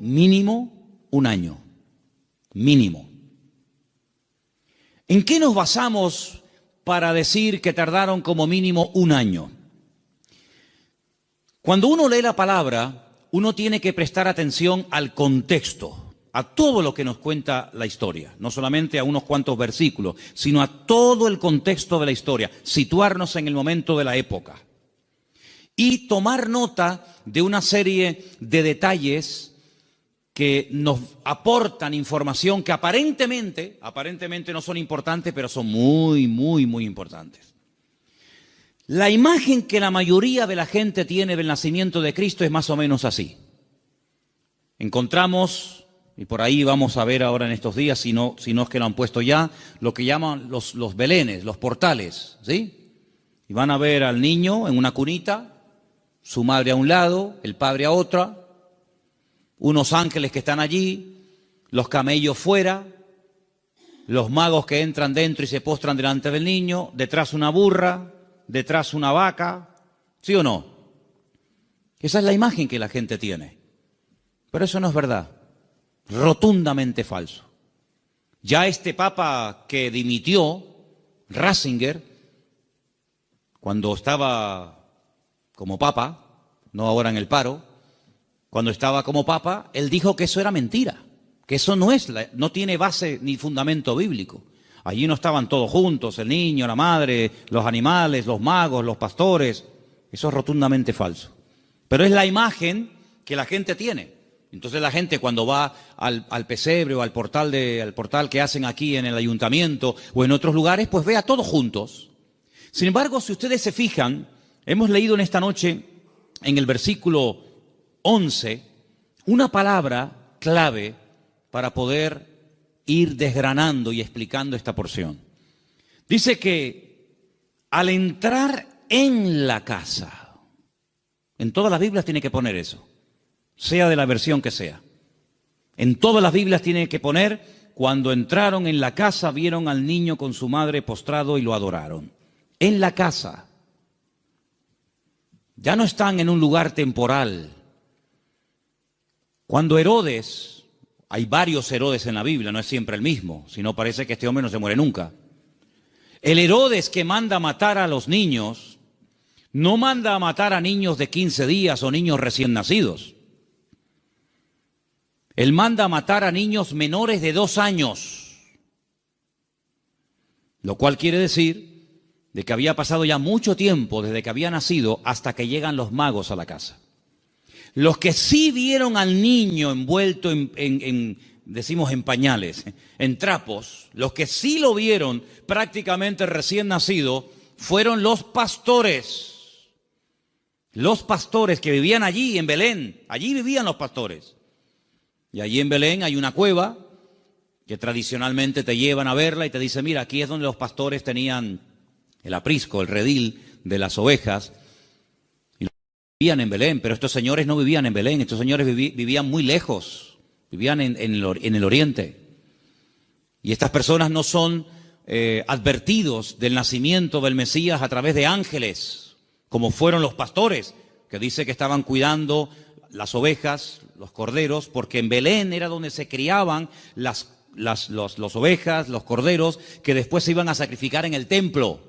Speaker 1: un año. Mínimo. ¿En qué nos basamos para decir que tardaron como mínimo un año? Cuando uno lee la palabra, uno tiene que prestar atención al contexto, a todo lo que nos cuenta la historia, no solamente a unos cuantos versículos, sino a todo el contexto de la historia, situarnos en el momento de la época y tomar nota de una serie de detalles que nos aportan información que aparentemente no son importantes, pero son muy importantes. La imagen que la mayoría de la gente tiene del nacimiento de Cristo es más o menos así. Encontramos, y por ahí vamos a ver ahora en estos días, si no es que lo han puesto ya, lo que llaman los belenes, los portales, ¿sí? Y van a ver al niño en una cunita, su madre a un lado, el padre a otra, unos ángeles que están allí, los camellos fuera, los magos que entran dentro y se postran delante del niño, detrás una burra, detrás una vaca, ¿sí o no? Esa es la imagen que la gente tiene. Pero eso no es verdad, rotundamente falso. Ya este papa que dimitió, Ratzinger, cuando estaba como papa, no ahora en el paro, cuando estaba como papa, él dijo que eso era mentira, que eso no tiene base ni fundamento bíblico. Allí no estaban todos juntos, el niño, la madre, los animales, los magos, los pastores. Eso es rotundamente falso. Pero es la imagen que la gente tiene. Entonces la gente cuando va al pesebre o al portal que hacen aquí en el ayuntamiento o en otros lugares, pues ve a todos juntos. Sin embargo, si ustedes se fijan, hemos leído en esta noche en el versículo 11 una palabra clave para poder ir desgranando y explicando esta porción. Dice que al entrar en la casa, en todas las Biblias tiene que poner eso, sea de la versión que sea. En todas las Biblias tiene que poner, cuando entraron en la casa, vieron al niño con su madre postrado y lo adoraron. En la casa. Ya no están en un lugar temporal. Cuando Herodes, hay varios Herodes en la Biblia, no es siempre el mismo, sino parece que este hombre no se muere nunca. El Herodes que manda a matar a los niños, no manda a matar a niños de 15 días o niños recién nacidos. Él manda a matar a niños menores de 2 años, lo cual quiere decir de que había pasado ya mucho tiempo desde que había nacido hasta que llegan los magos a la casa. Los que sí vieron al niño envuelto decimos en pañales, en trapos, los que sí lo vieron prácticamente recién nacido, fueron los pastores. Los pastores que vivían allí en Belén, allí vivían los pastores. Y allí en Belén hay una cueva que tradicionalmente te llevan a verla y te dicen, mira, aquí es donde los pastores tenían el aprisco, el redil de las ovejas. Vivían en Belén, pero estos señores no vivían en Belén, estos señores vivían muy lejos, vivían en el oriente. Y estas personas no son advertidos del nacimiento del Mesías a través de ángeles, como fueron los pastores, que dice que estaban cuidando las ovejas, los corderos, porque en Belén era donde se criaban las ovejas, los corderos, que después se iban a sacrificar en el templo,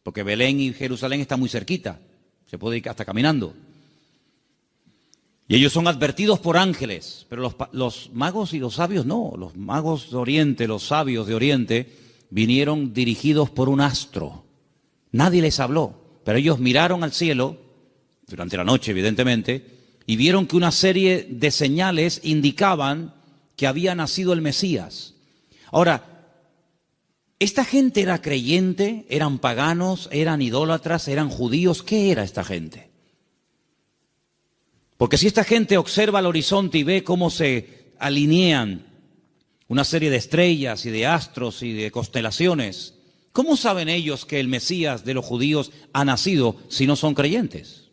Speaker 1: porque Belén y Jerusalén están muy cerquita. Se puede ir hasta caminando. Y ellos son advertidos por ángeles, pero los magos y los sabios no. Los magos de Oriente, los sabios de Oriente, vinieron dirigidos por un astro. Nadie les habló, pero ellos miraron al cielo, durante la noche evidentemente, y vieron que una serie de señales indicaban que había nacido el Mesías. Ahora, ¿esta gente era creyente? ¿Eran paganos? ¿Eran idólatras? ¿Eran judíos? ¿Qué era esta gente? Porque si esta gente observa el horizonte y ve cómo se alinean una serie de estrellas y de astros y de constelaciones, ¿cómo saben ellos que el Mesías de los judíos ha nacido si no son creyentes?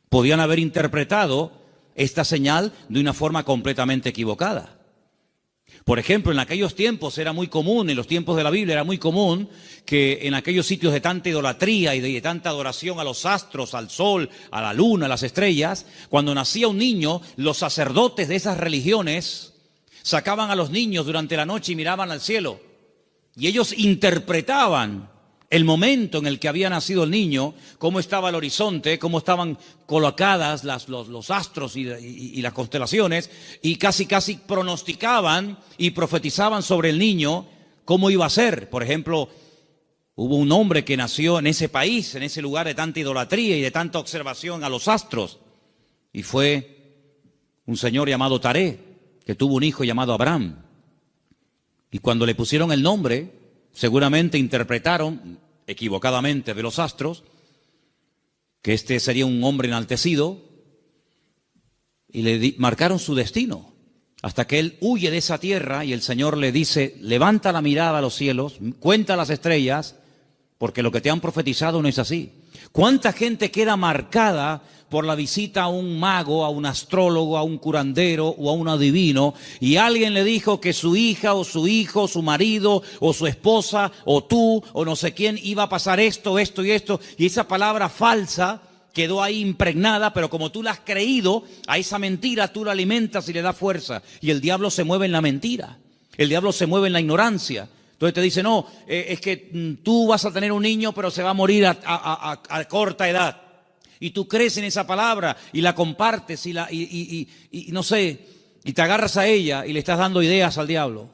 Speaker 1: Podían haber interpretado esta señal de una forma completamente equivocada. Por ejemplo, en aquellos tiempos era muy común, en los tiempos de la Biblia era muy común que en aquellos sitios de tanta idolatría y de tanta adoración a los astros, al sol, a la luna, a las estrellas, cuando nacía un niño, los sacerdotes de esas religiones sacaban a los niños durante la noche y miraban al cielo. Y ellos interpretaban el momento en el que había nacido el niño, cómo estaba el horizonte, cómo estaban colocadas los astros y las constelaciones, y casi pronosticaban y profetizaban sobre el niño cómo iba a ser. Por ejemplo, hubo un hombre que nació en ese país, en ese lugar de tanta idolatría y de tanta observación a los astros, y fue un señor llamado Taré, que tuvo un hijo llamado Abraham. Y cuando le pusieron el nombre, seguramente interpretaron equivocadamente de los astros que este sería un hombre enaltecido y le marcaron su destino hasta que él huye de esa tierra y el Señor le dice: levanta la mirada a los cielos, cuenta las estrellas, porque lo que te han profetizado no es así. ¿Cuánta gente queda marcada por la visita a un mago, a un astrólogo, a un curandero o a un adivino, y alguien le dijo que su hija o su hijo, su marido o su esposa o tú o no sé quién iba a pasar esto, esto y esto, y esa palabra falsa quedó ahí impregnada, pero como tú la has creído, a esa mentira tú la alimentas y le das fuerza, y el diablo se mueve en la mentira, el diablo se mueve en la ignorancia. Entonces te dice: no, es que tú vas a tener un niño pero se va a morir a corta edad. Y tú crees en esa palabra y la compartes y no sé, y te agarras a ella y le estás dando ideas al diablo.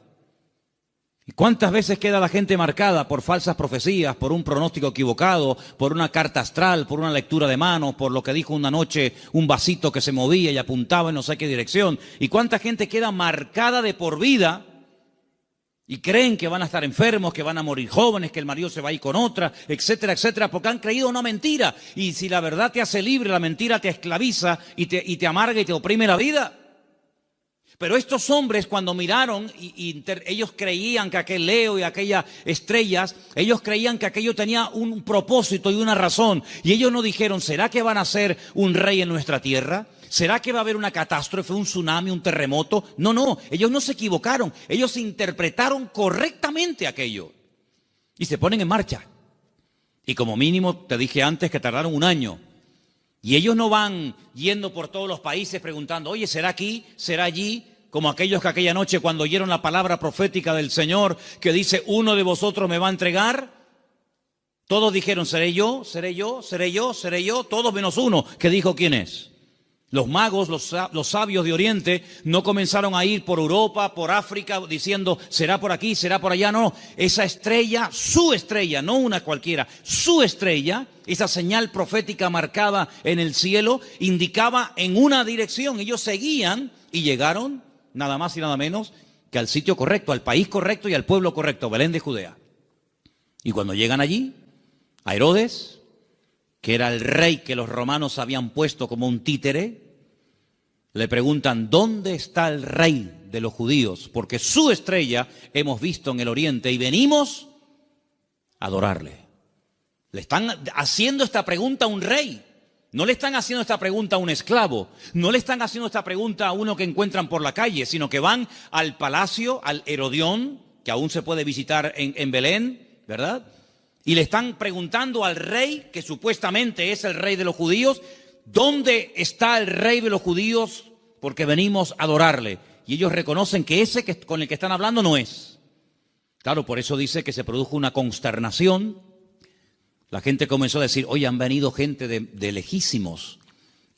Speaker 1: ¿Y cuántas veces queda la gente marcada por falsas profecías, por un pronóstico equivocado, por una carta astral, por una lectura de manos, por lo que dijo una noche un vasito que se movía y apuntaba en no sé qué dirección? ¿Y cuánta gente queda marcada de por vida? Y creen que van a estar enfermos, que van a morir jóvenes, que el marido se va a ir con otra, etcétera, etcétera, porque han creído una mentira. Y si la verdad te hace libre, la mentira te esclaviza y te amarga y te oprime la vida. Pero estos hombres, cuando miraron ellos creían que aquel Leo y aquellas estrellas, ellos creían que aquello tenía un propósito y una razón. Y ellos no dijeron: ¿será que van a ser un rey en nuestra tierra? ¿Será que va a haber una catástrofe, un tsunami, un terremoto? No, ellos no se equivocaron. Ellos interpretaron correctamente aquello. Y se ponen en marcha. Y como mínimo, te dije antes que tardaron un año. Y ellos no van yendo por todos los países preguntando: oye, ¿será aquí? ¿Será allí? Como aquellos que aquella noche, cuando oyeron la palabra profética del Señor que dice: uno de vosotros me va a entregar, todos dijeron: seré yo, seré yo, seré yo, seré yo, todos menos uno, que dijo quién es. Los magos, los sabios de Oriente no comenzaron a ir por Europa, por África, diciendo: será por aquí, será por allá. No, esa estrella, su estrella, no una cualquiera, su estrella, esa señal profética marcada en el cielo, indicaba en una dirección. Ellos seguían y llegaron nada más y nada menos que al sitio correcto, al país correcto y al pueblo correcto, Belén de Judea. Y cuando llegan allí, a Herodes, que era el rey que los romanos habían puesto como un títere, le preguntan: ¿dónde está el rey de los judíos? Porque su estrella hemos visto en el oriente y venimos a adorarle. Le están haciendo esta pregunta a un rey. No le están haciendo esta pregunta a un esclavo. No le están haciendo esta pregunta a uno que encuentran por la calle, sino que van al palacio, al Herodión, que aún se puede visitar en Belén, ¿verdad? Y le están preguntando al rey, que supuestamente es el rey de los judíos: ¿dónde está el rey de los judíos? Porque venimos a adorarle. Y ellos reconocen que ese con el que están hablando no es. Claro, por eso dice que se produjo una consternación. La gente comenzó a decir: oye, han venido gente de lejísimos,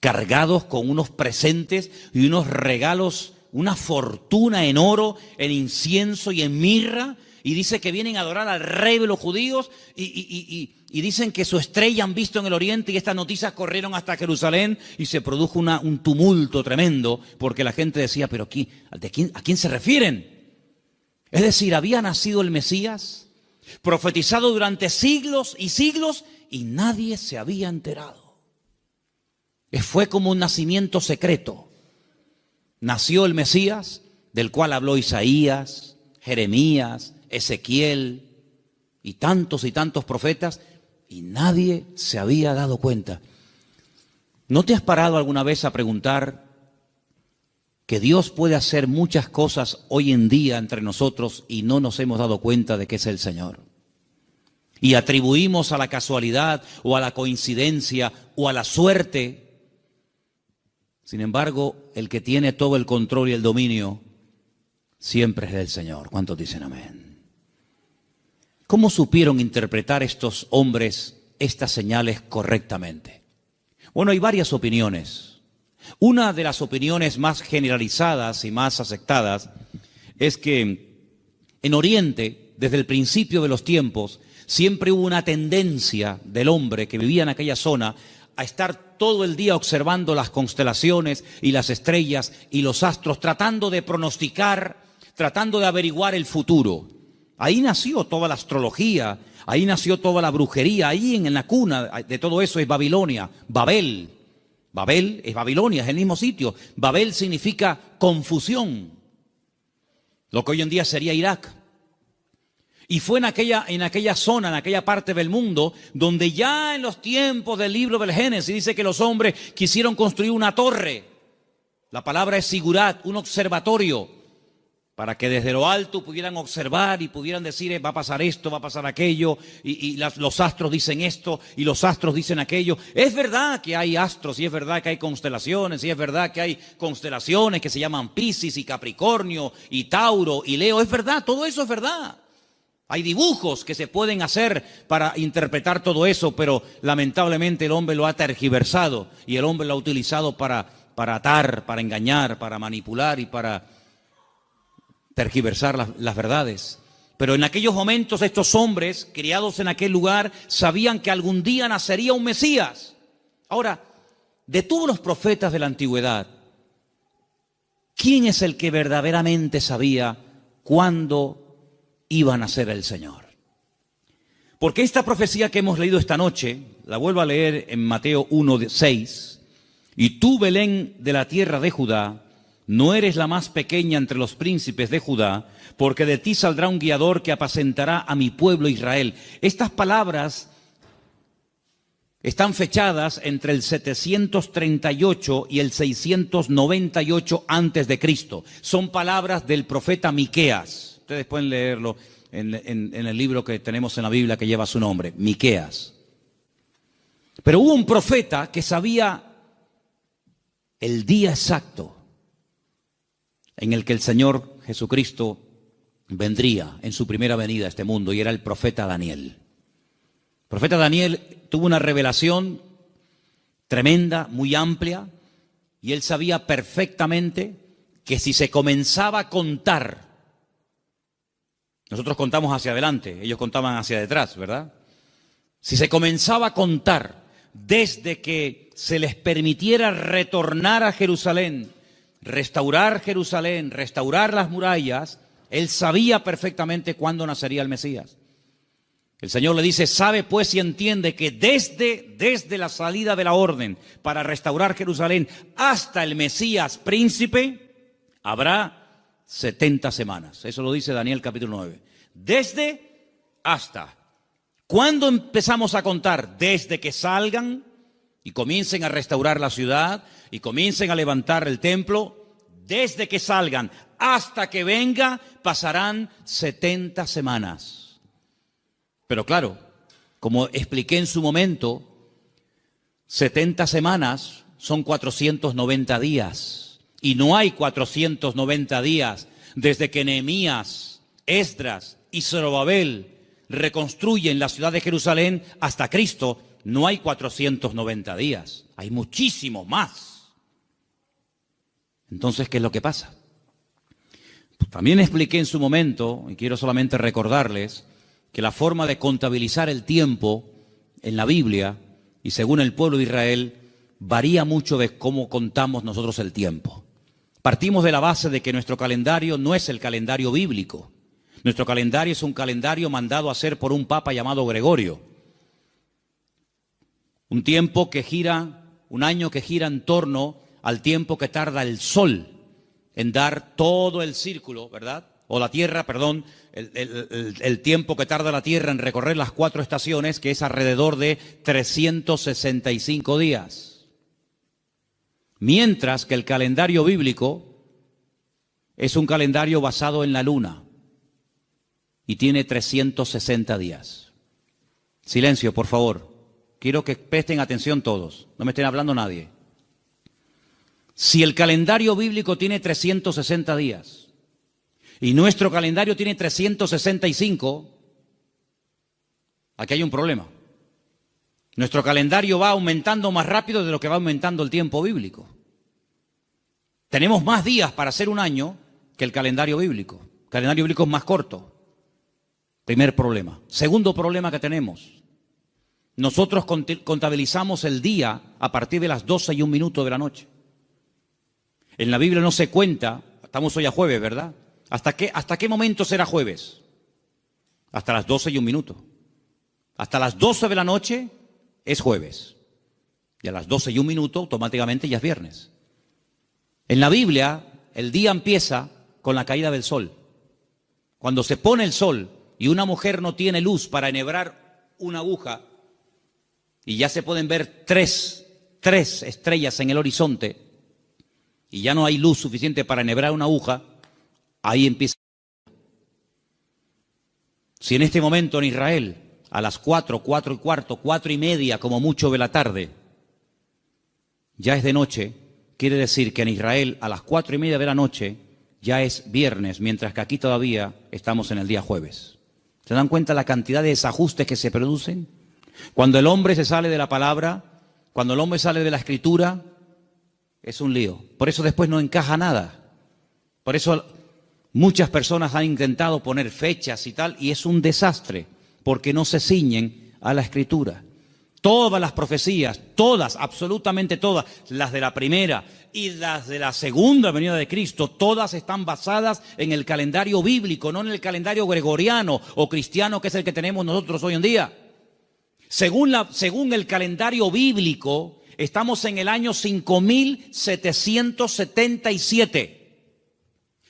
Speaker 1: cargados con unos presentes y unos regalos, una fortuna en oro, en incienso y en mirra. Y dice que vienen a adorar al rey de los judíos y dicen que su estrella han visto en el oriente, y estas noticias corrieron hasta Jerusalén y se produjo un tumulto tremendo porque la gente decía: ¿pero a quién se refieren? Es decir, había nacido el Mesías, profetizado durante siglos y siglos, y nadie se había enterado. Fue como un nacimiento secreto. Nació el Mesías, del cual habló Isaías, Jeremías, Ezequiel y tantos profetas, y nadie se había dado cuenta. ¿No te has parado alguna vez a preguntar que Dios puede hacer muchas cosas hoy en día entre nosotros y no nos hemos dado cuenta de que es el Señor? Y atribuimos a la casualidad o a la coincidencia o a la suerte. Sin embargo, el que tiene todo el control y el dominio siempre es el Señor. ¿Cuántos dicen amén? ¿Cómo supieron interpretar estos hombres estas señales correctamente? Bueno, hay varias opiniones. Una de las opiniones más generalizadas y más aceptadas es que en Oriente, desde el principio de los tiempos, siempre hubo una tendencia del hombre que vivía en aquella zona a estar todo el día observando las constelaciones y las estrellas y los astros, tratando de pronosticar, tratando de averiguar el futuro. Ahí nació toda la astrología, ahí nació toda la brujería, ahí en la cuna de todo eso es Babilonia, Babel. Babel es Babilonia, es el mismo sitio. Babel significa confusión, lo que hoy en día sería Irak. Y fue en aquella zona, en aquella parte del mundo, donde ya en los tiempos del libro del Génesis dice que los hombres quisieron construir una torre. La palabra es sigurat, un observatorio, para que desde lo alto pudieran observar y pudieran decir, va a pasar esto, va a pasar aquello, y los astros dicen esto, y los astros dicen aquello. Es verdad que hay astros, y es verdad que hay constelaciones, y es verdad que hay constelaciones que se llaman Piscis y Capricornio, y Tauro y Leo. Es verdad, todo eso es verdad. Hay dibujos que se pueden hacer para interpretar todo eso, pero lamentablemente el hombre lo ha tergiversado y el hombre lo ha utilizado para atar, para engañar, para manipular y para tergiversar las verdades. Pero en aquellos momentos estos hombres, criados en aquel lugar, sabían que algún día nacería un Mesías. Ahora, de todos los profetas de la antigüedad, ¿quién es el que verdaderamente sabía cuándo iba a nacer el Señor? Porque esta profecía que hemos leído esta noche, la vuelvo a leer en Mateo 1:6, y tú, Belén de la tierra de Judá, no eres la más pequeña entre los príncipes de Judá, porque de ti saldrá un guiador que apacentará a mi pueblo Israel. Estas palabras están fechadas entre el 738 y el 698 antes de Cristo. Son palabras del profeta Miqueas. Ustedes pueden leerlo en el libro que tenemos en la Biblia que lleva su nombre, Miqueas. Pero hubo un profeta que sabía el día exacto en el que el Señor Jesucristo vendría en su primera venida a este mundo, y era el profeta Daniel. El profeta Daniel tuvo una revelación tremenda, muy amplia, y él sabía perfectamente que si se comenzaba a contar, nosotros contamos hacia adelante, ellos contaban hacia detrás, ¿verdad? Si se comenzaba a contar desde que se les permitiera retornar a Jerusalén, restaurar Jerusalén, restaurar las murallas, él sabía perfectamente cuándo nacería el Mesías. El Señor le dice, sabe pues y entiende que desde la salida de la orden para restaurar Jerusalén hasta el Mesías príncipe, habrá 70 semanas. Eso lo dice Daniel capítulo 9. Desde hasta. ¿Cuándo empezamos a contar? Desde que salgan y comiencen a restaurar la ciudad y comiencen a levantar el templo. Desde que salgan hasta que venga pasarán 70 semanas. Pero claro, como expliqué en su momento, 70 semanas son 490 días. Y no hay 490 días desde que Nehemías, Esdras y Zorobabel reconstruyen la ciudad de Jerusalén hasta Cristo. No hay 490 días, hay muchísimo más. Entonces, ¿qué es lo que pasa? Pues también expliqué en su momento, y quiero solamente recordarles, que la forma de contabilizar el tiempo en la Biblia y según el pueblo de Israel varía mucho de cómo contamos nosotros el tiempo. Partimos de la base de que nuestro calendario no es el calendario bíblico. Nuestro calendario es un calendario mandado a hacer por un papa llamado Gregorio. Un tiempo que gira un año que gira en torno al tiempo que tarda el Sol en dar todo el círculo, ¿verdad? O la Tierra, perdón, el tiempo que tarda la Tierra en recorrer las 4 estaciones, que es alrededor de 365 días. Mientras que el calendario bíblico es un calendario basado en la luna y tiene 360 días. Silencio, por favor. Quiero que presten atención todos. No me estén hablando nadie. Si el calendario bíblico tiene 360 días y nuestro calendario tiene 365, aquí hay un problema. Nuestro calendario va aumentando más rápido de lo que va aumentando el tiempo bíblico. Tenemos más días para hacer un año que el calendario bíblico. El calendario bíblico es más corto. Primer problema. Segundo problema que tenemos. Nosotros contabilizamos el día a partir de las 12:01 de la noche. En la Biblia no se cuenta, estamos hoy a jueves, ¿verdad? ¿Hasta qué momento será jueves? Hasta las 12:01. Hasta las 12 de la noche es jueves. Y a las 12:01 automáticamente ya es viernes. En la Biblia el día empieza con la caída del sol. Cuando se pone el sol y una mujer no tiene luz para enhebrar una aguja y ya se pueden ver tres estrellas en el horizonte y ya no hay luz suficiente para enhebrar una aguja, ahí empieza. Si en este momento en Israel a las 4, 4:15, 4:30 como mucho de la tarde ya es de noche, quiere decir que en Israel a las 4:30 de la noche ya es viernes, mientras que aquí todavía estamos en el día jueves. ¿Se dan cuenta la cantidad de desajustes que se producen? Cuando el hombre se sale de la palabra, cuando el hombre sale de la escritura, es un lío. Por eso después no encaja nada. Por eso muchas personas han intentado poner fechas y tal, y es un desastre, porque no se ciñen a la escritura. Todas las profecías, todas, absolutamente todas, las de la primera y las de la segunda venida de Cristo, todas están basadas en el calendario bíblico, no en el calendario gregoriano o cristiano que es el que tenemos nosotros hoy en día. Según el calendario bíblico, estamos en el año 5777.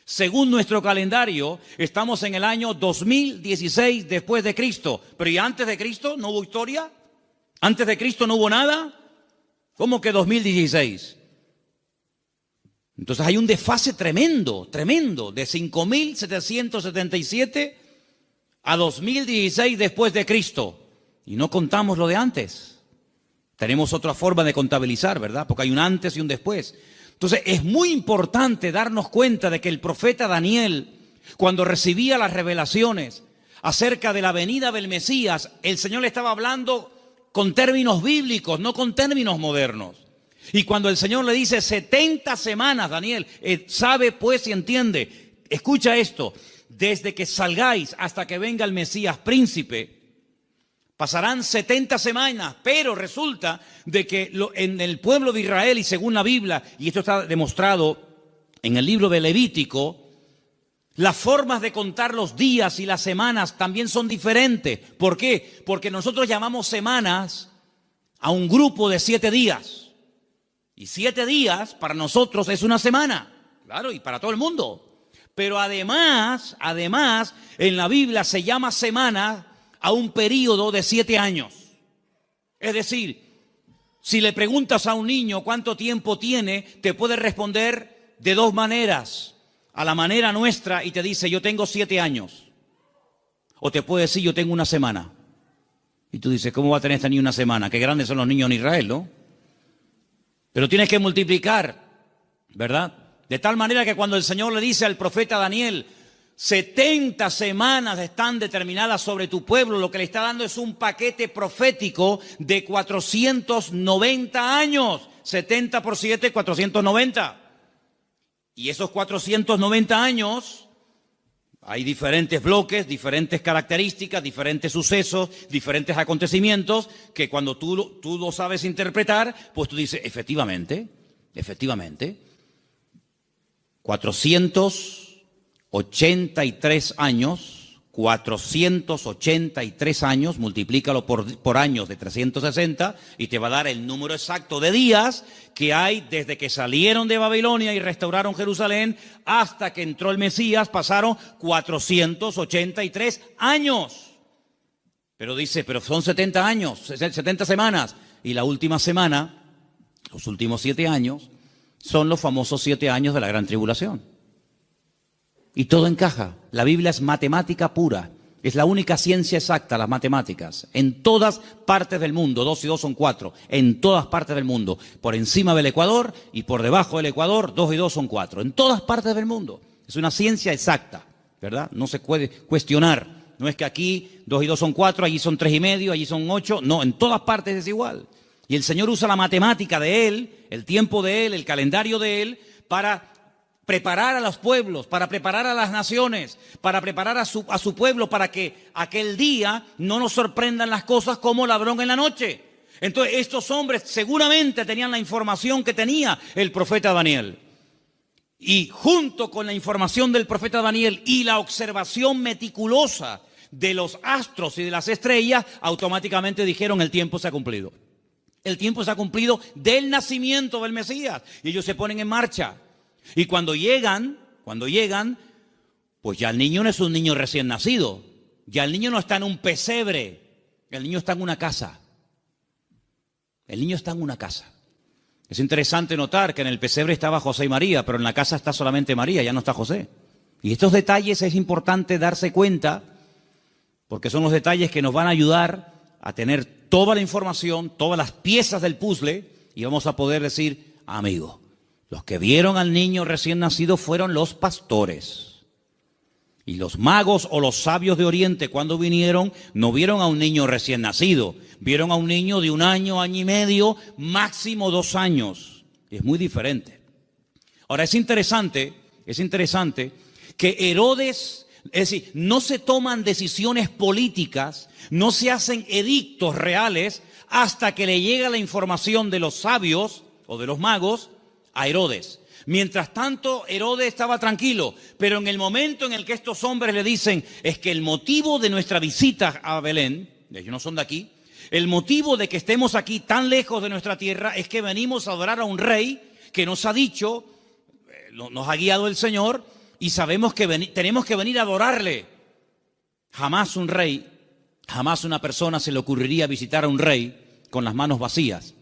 Speaker 1: Según nuestro calendario, estamos en el año 2016 después de Cristo. Pero ¿y antes de Cristo no hubo historia? ¿Antes de Cristo no hubo nada? ¿Cómo que 2016? Entonces hay un desfase tremendo, de 5777 a 2016 después de Cristo. Y no contamos lo de antes. Tenemos otra forma de contabilizar, ¿verdad? Porque hay un antes y un después. Entonces es muy importante darnos cuenta de que el profeta Daniel, cuando recibía las revelaciones acerca de la venida del Mesías, el Señor le estaba hablando con términos bíblicos, no con términos modernos. Y cuando el Señor le dice 70 semanas, Daniel, sabe pues y entiende, escucha esto, desde que salgáis hasta que venga el Mesías príncipe, pasarán 70 semanas, pero resulta de que en el pueblo de Israel y según la Biblia, y esto está demostrado en el libro de Levítico, las formas de contar los días y las semanas también son diferentes. ¿Por qué? Porque nosotros llamamos semanas a un grupo de 7 días. Y 7 días para nosotros es una semana. Claro, y para todo el mundo. Pero además, en la Biblia se llama semana a un periodo de 7 años. Es decir, si le preguntas a un niño cuánto tiempo tiene, te puede responder de 2 maneras. A la manera nuestra y te dice, yo tengo 7 años. O te puede decir, yo tengo una semana. Y tú dices, ¿cómo va a tener esta niña una semana? Qué grandes son los niños en Israel, ¿no? Pero tienes que multiplicar, ¿verdad? De tal manera que cuando el Señor le dice al profeta Daniel, 70 semanas están determinadas sobre tu pueblo, lo que le está dando es un paquete profético de 490 años. 70 por 7, 490. Y esos 490 años, hay diferentes bloques, diferentes características, diferentes sucesos, diferentes acontecimientos, que cuando tú lo sabes interpretar, pues tú dices, efectivamente, 483 años 483 años, multiplícalo por años de 360 y te va a dar el número exacto de días que hay desde que salieron de Babilonia y restauraron Jerusalén hasta que entró el Mesías. Pasaron 483 años. Pero dice, pero son 70 años, 70 semanas. Y la última semana, los últimos 7 años, son los famosos 7 años de la gran tribulación. Y todo encaja. La Biblia es matemática pura. Es la única ciencia exacta, las matemáticas. En todas partes del mundo, 2 y 2 son 4. En todas partes del mundo. Por encima del Ecuador y por debajo del Ecuador, 2 y 2 son 4. En todas partes del mundo. Es una ciencia exacta, ¿verdad? No se puede cuestionar. No es que aquí 2 y 2 son 4, allí son 3 y medio, allí son 8. No, en todas partes es igual. Y el Señor usa la matemática de Él, el tiempo de Él, el calendario de Él, para preparar a los pueblos, para preparar a las naciones, para preparar a su pueblo, para que aquel día no nos sorprendan las cosas como ladrón en la noche. Entonces estos hombres seguramente tenían la información que tenía el profeta Daniel. Y junto con la información del profeta Daniel y la observación meticulosa de los astros y de las estrellas, automáticamente dijeron: el tiempo se ha cumplido. El tiempo se ha cumplido del nacimiento del Mesías. Y ellos se ponen en marcha. Y cuando llegan, pues ya el niño no es un niño recién nacido. Ya el niño no está en un pesebre. El niño está en una casa. El niño está en una casa. Es interesante notar que en el pesebre estaba José y María, pero en la casa está solamente María, ya no está José. Y estos detalles es importante darse cuenta, porque son los detalles que nos van a ayudar a tener toda la información, todas las piezas del puzzle, y vamos a poder decir: amigo, los que vieron al niño recién nacido fueron los pastores. Y los magos o los sabios de Oriente, cuando vinieron, no vieron a un niño recién nacido. Vieron a un niño de 1 año, año y medio, máximo 2 años. Es muy diferente. Ahora, es interesante que Herodes, es decir, no se toman decisiones políticas, no se hacen edictos reales hasta que le llega la información de los sabios o de los magos a Herodes. Mientras tanto, Herodes estaba tranquilo, pero en el momento en el que estos hombres le dicen: es que el motivo de nuestra visita a Belén, ellos no son de aquí, el motivo de que estemos aquí tan lejos de nuestra tierra es que venimos a adorar a un rey que nos ha dicho, nos ha guiado el Señor, y sabemos que tenemos que venir a adorarle. Jamás un rey, jamás una persona se le ocurriría visitar a un rey con las manos vacías,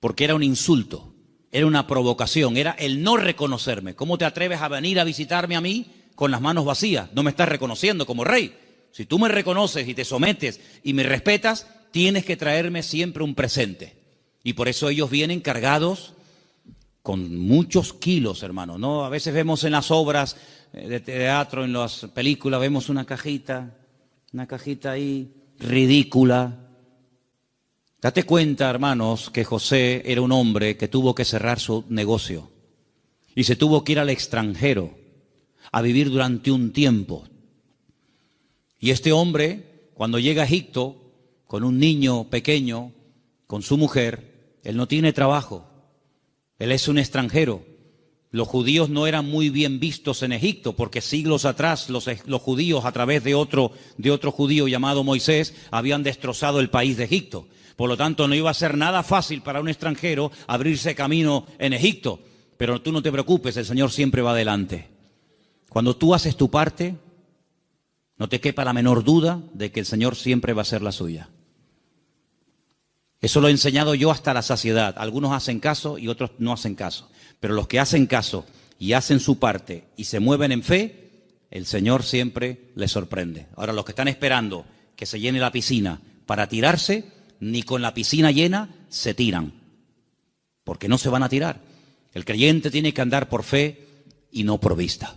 Speaker 1: porque era un insulto. Era una provocación, era el no reconocerme. ¿Cómo te atreves a venir a visitarme a mí con las manos vacías? No me estás reconociendo como rey. Si tú me reconoces y te sometes y me respetas, tienes que traerme siempre un presente. Y por eso ellos vienen cargados con muchos kilos, hermano, ¿no? A veces vemos en las obras de teatro, en las películas, vemos una cajita ahí ridícula. Date cuenta, hermanos, que José era un hombre que tuvo que cerrar su negocio y se tuvo que ir al extranjero a vivir durante un tiempo. Y este hombre, cuando llega a Egipto con un niño pequeño, con su mujer, él no tiene trabajo, él es un extranjero. Los judíos no eran muy bien vistos en Egipto porque siglos atrás los judíos, a través de otro judío llamado Moisés, habían destrozado el país de Egipto. Por lo tanto, no iba a ser nada fácil para un extranjero abrirse camino en Egipto. Pero tú no te preocupes, el Señor siempre va adelante. Cuando tú haces tu parte, no te quepa la menor duda de que el Señor siempre va a hacer la suya. Eso lo he enseñado yo hasta la saciedad. Algunos hacen caso y otros no hacen caso. Pero los que hacen caso y hacen su parte y se mueven en fe, el Señor siempre les sorprende. Ahora, los que están esperando que se llene la piscina para tirarse, ni con la piscina llena se tiran, porque no se van a tirar. El creyente tiene que andar por fe y no por vista.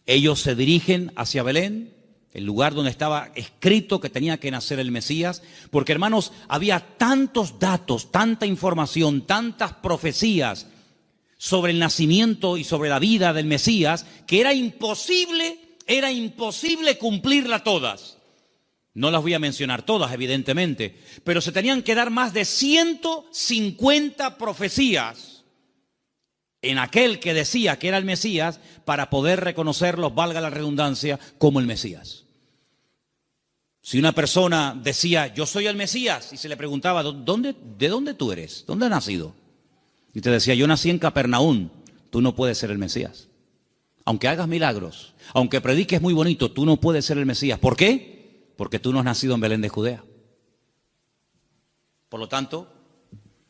Speaker 1: Ellos se dirigen hacia Belén, el lugar donde estaba escrito que tenía que nacer el Mesías, porque, hermanos, había tantos datos, tanta información, tantas profecías sobre el nacimiento y sobre la vida del Mesías, que era imposible cumplirla todas. No las voy a mencionar todas, evidentemente, pero se tenían que dar más de 150 profecías en aquel que decía que era el Mesías para poder reconocerlos, valga la redundancia, como el Mesías. Si una persona decía, yo soy el Mesías, y se le preguntaba, ¿de dónde tú eres? ¿Dónde has nacido? Y te decía, yo nací en Capernaum, tú no puedes ser el Mesías. Aunque hagas milagros, aunque prediques muy bonito, tú no puedes ser el Mesías. ¿Por qué? Porque tú no has nacido en Belén de Judea. Por lo tanto,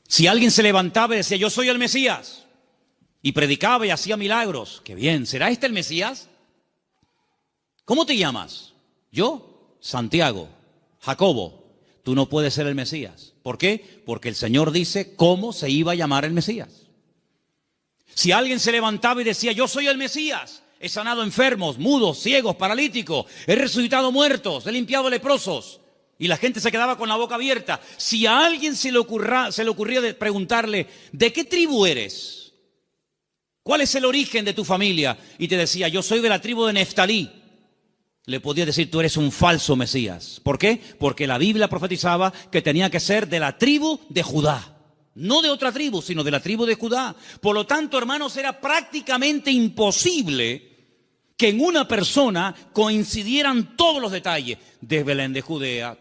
Speaker 1: si alguien se levantaba y decía, yo soy el Mesías, y predicaba y hacía milagros, qué bien, ¿será este el Mesías? ¿Cómo te llamas? Yo, Santiago, Jacobo, tú no puedes ser el Mesías. ¿Por qué? Porque el Señor dice cómo se iba a llamar el Mesías. Si alguien se levantaba y decía, yo soy el Mesías, he sanado enfermos, mudos, ciegos, paralíticos, he resucitado muertos, he limpiado leprosos, y la gente se quedaba con la boca abierta. Si a alguien se le ocurría preguntarle, ¿de qué tribu eres? ¿Cuál es el origen de tu familia? Y te decía, yo soy de la tribu de Neftalí. Le podía decir, tú eres un falso Mesías. ¿Por qué? Porque la Biblia profetizaba que tenía que ser de la tribu de Judá. No de otra tribu, sino de la tribu de Judá. Por lo tanto, hermanos, era prácticamente imposible que en una persona coincidieran todos los detalles de Belén de Judea,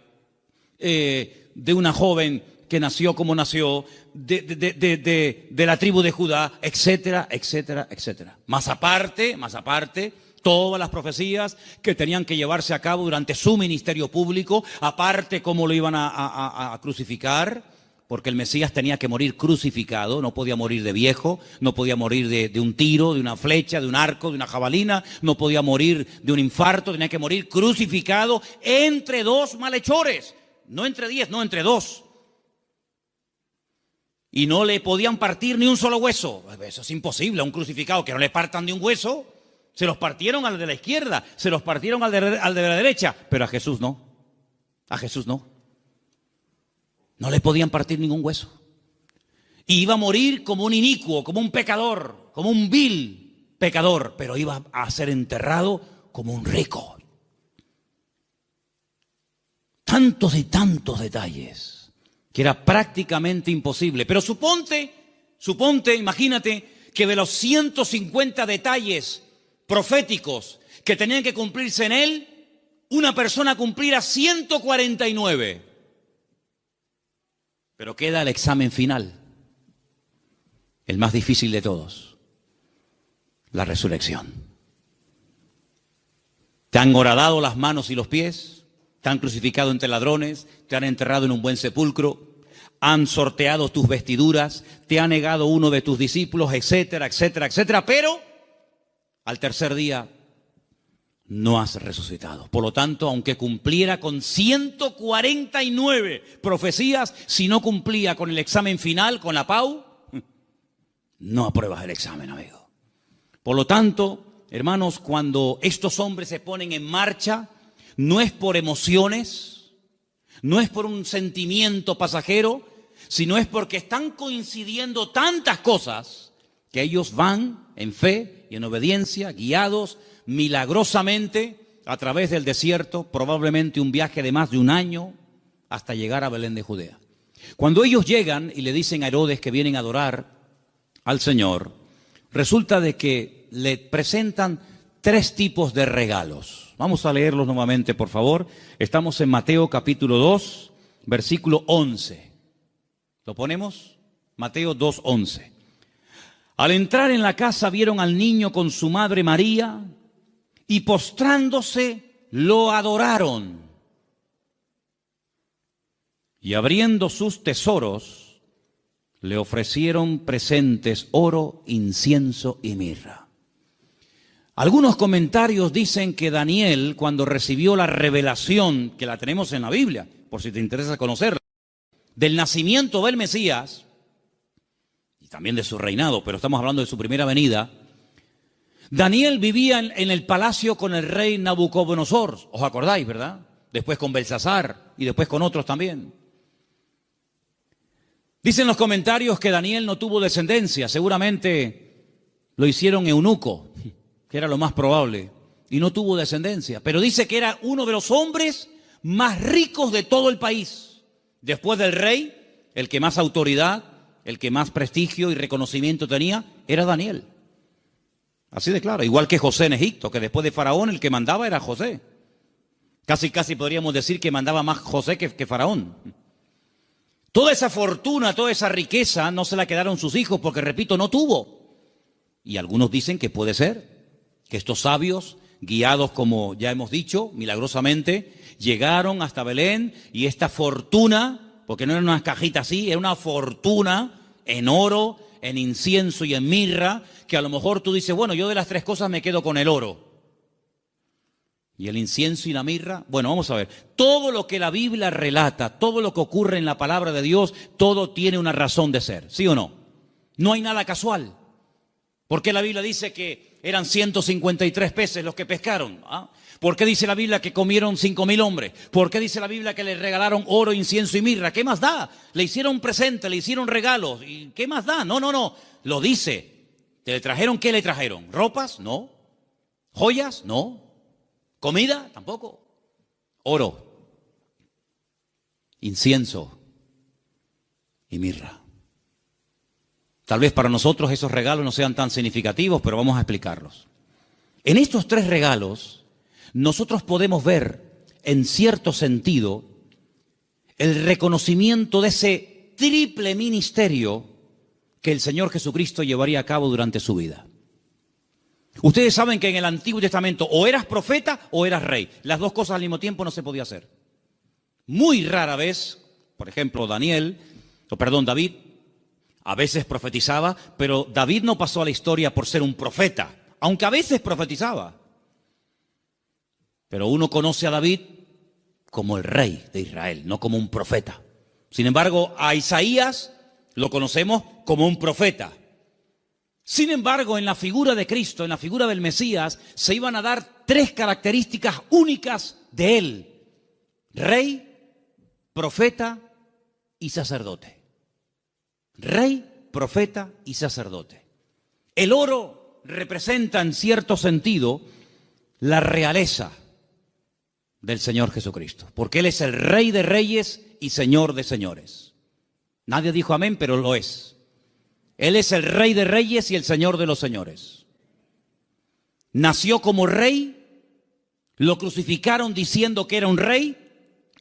Speaker 1: de una joven que nació como nació, de la tribu de Judá, etcétera, etcétera, etcétera. Más aparte, todas las profecías que tenían que llevarse a cabo durante su ministerio público, aparte cómo lo iban a crucificar, porque el Mesías tenía que morir crucificado, no podía morir de viejo, no podía morir de un tiro, de una flecha, de un arco, de una jabalina, no podía morir de un infarto, tenía que morir crucificado entre dos malhechores, no entre 10, no entre 2. Y no le podían partir ni un solo hueso. Eso es imposible, a un crucificado que no le partan ni un hueso. Se los partieron al de la izquierda, se los partieron al de la derecha, pero a Jesús no. A Jesús no. No le podían partir ningún hueso. Y iba a morir como un inicuo, como un pecador, como un vil pecador, pero iba a ser enterrado como un rico. Tantos y tantos detalles que era prácticamente imposible. Pero suponte, imagínate que de los 150 detalles proféticos que tenían que cumplirse en él, una persona cumpliera 149. Pero queda el examen final, el más difícil de todos, la resurrección. Te han horadado las manos y los pies, te han crucificado entre ladrones, te han enterrado en un buen sepulcro, han sorteado tus vestiduras, te ha negado uno de tus discípulos, etcétera, etcétera, etcétera, pero al tercer día no has resucitado. Por lo tanto, aunque cumpliera con 149 profecías, si no cumplía con el examen final, con la PAU, no apruebas el examen, amigo. Por lo tanto, hermanos, cuando estos hombres se ponen en marcha, no es por emociones, no es por un sentimiento pasajero, sino es porque están coincidiendo tantas cosas que ellos van en fe y en obediencia, guiados milagrosamente a través del desierto, probablemente un viaje de más de un año, hasta llegar a Belén de Judea. Cuando ellos llegan y le dicen a Herodes que vienen a adorar al Señor, resulta de que le presentan 3 tipos de regalos. Vamos a leerlos nuevamente, por favor. Estamos en Mateo capítulo 2, versículo 11. ¿Lo ponemos? Mateo 2, 11. Al entrar en la casa vieron al niño con su madre María y postrándose lo adoraron. Y abriendo sus tesoros le ofrecieron presentes, oro, incienso y mirra. Algunos comentarios dicen que Daniel, cuando recibió la revelación, que la tenemos en la Biblia, por si te interesa conocerla, del nacimiento del Mesías, y también de su reinado, pero estamos hablando de su primera venida, Daniel vivía en el palacio con el rey Nabucodonosor, ¿os acordáis, verdad? Después con Belsasar y después con otros también. Dicen los comentarios que Daniel no tuvo descendencia, seguramente lo hicieron eunuco, que era lo más probable, y no tuvo descendencia. Pero dice que era uno de los hombres más ricos de todo el país. Después del rey, el que más autoridad, el que más prestigio y reconocimiento tenía, era Daniel. Así de claro. Igual que José en Egipto, que después de Faraón el que mandaba era José. Casi podríamos decir que mandaba más José que Faraón. Toda esa fortuna, toda esa riqueza no se la quedaron sus hijos porque, repito, no tuvo. Y algunos dicen que puede ser que estos sabios, guiados como ya hemos dicho, milagrosamente, llegaron hasta Belén y esta fortuna, porque no era una cajita así, era una fortuna en oro, en incienso y en mirra, que a lo mejor tú dices, bueno, yo de las tres cosas me quedo con el oro. ¿Y el incienso y la mirra? Bueno, vamos a ver. Todo lo que la Biblia relata, todo lo que ocurre en la palabra de Dios, todo tiene una razón de ser, ¿sí o no? No hay nada casual. ¿Por qué la Biblia dice que eran 153 peces los que pescaron? ¿Ah? ¿Por qué dice la Biblia que comieron 5.000 hombres? ¿Por qué dice la Biblia que le regalaron oro, incienso y mirra? ¿Qué más da? Le hicieron presente, le hicieron regalos. ¿Y qué más da? No. Lo dice. ¿Te le trajeron? ¿Qué le trajeron? ¿Ropas? No. ¿Joyas? No. ¿Comida? Tampoco. Oro, incienso y mirra. Tal vez para nosotros esos regalos no sean tan significativos, pero vamos a explicarlos. En estos tres regalos, nosotros podemos ver, en cierto sentido, el reconocimiento de ese triple ministerio que el Señor Jesucristo llevaría a cabo durante su vida. Ustedes saben que en el Antiguo Testamento o eras profeta o eras rey. Las dos cosas al mismo tiempo no se podía hacer. Muy rara vez, por ejemplo, David, a veces profetizaba, pero David no pasó a la historia por ser un profeta, aunque a veces profetizaba. Pero uno conoce a David como el rey de Israel, no como un profeta. Sin embargo, a Isaías lo conocemos como un profeta. Sin embargo, en la figura de Cristo, en la figura del Mesías, se iban a dar tres características únicas de él: rey, profeta y sacerdote. Rey, profeta y sacerdote. El oro representa en cierto sentido la realeza del Señor Jesucristo, porque Él es el Rey de reyes y Señor de señores. Nadie dijo amén, pero lo es. Él es el Rey de reyes y el Señor de los señores. Nació como rey, lo crucificaron diciendo que era un rey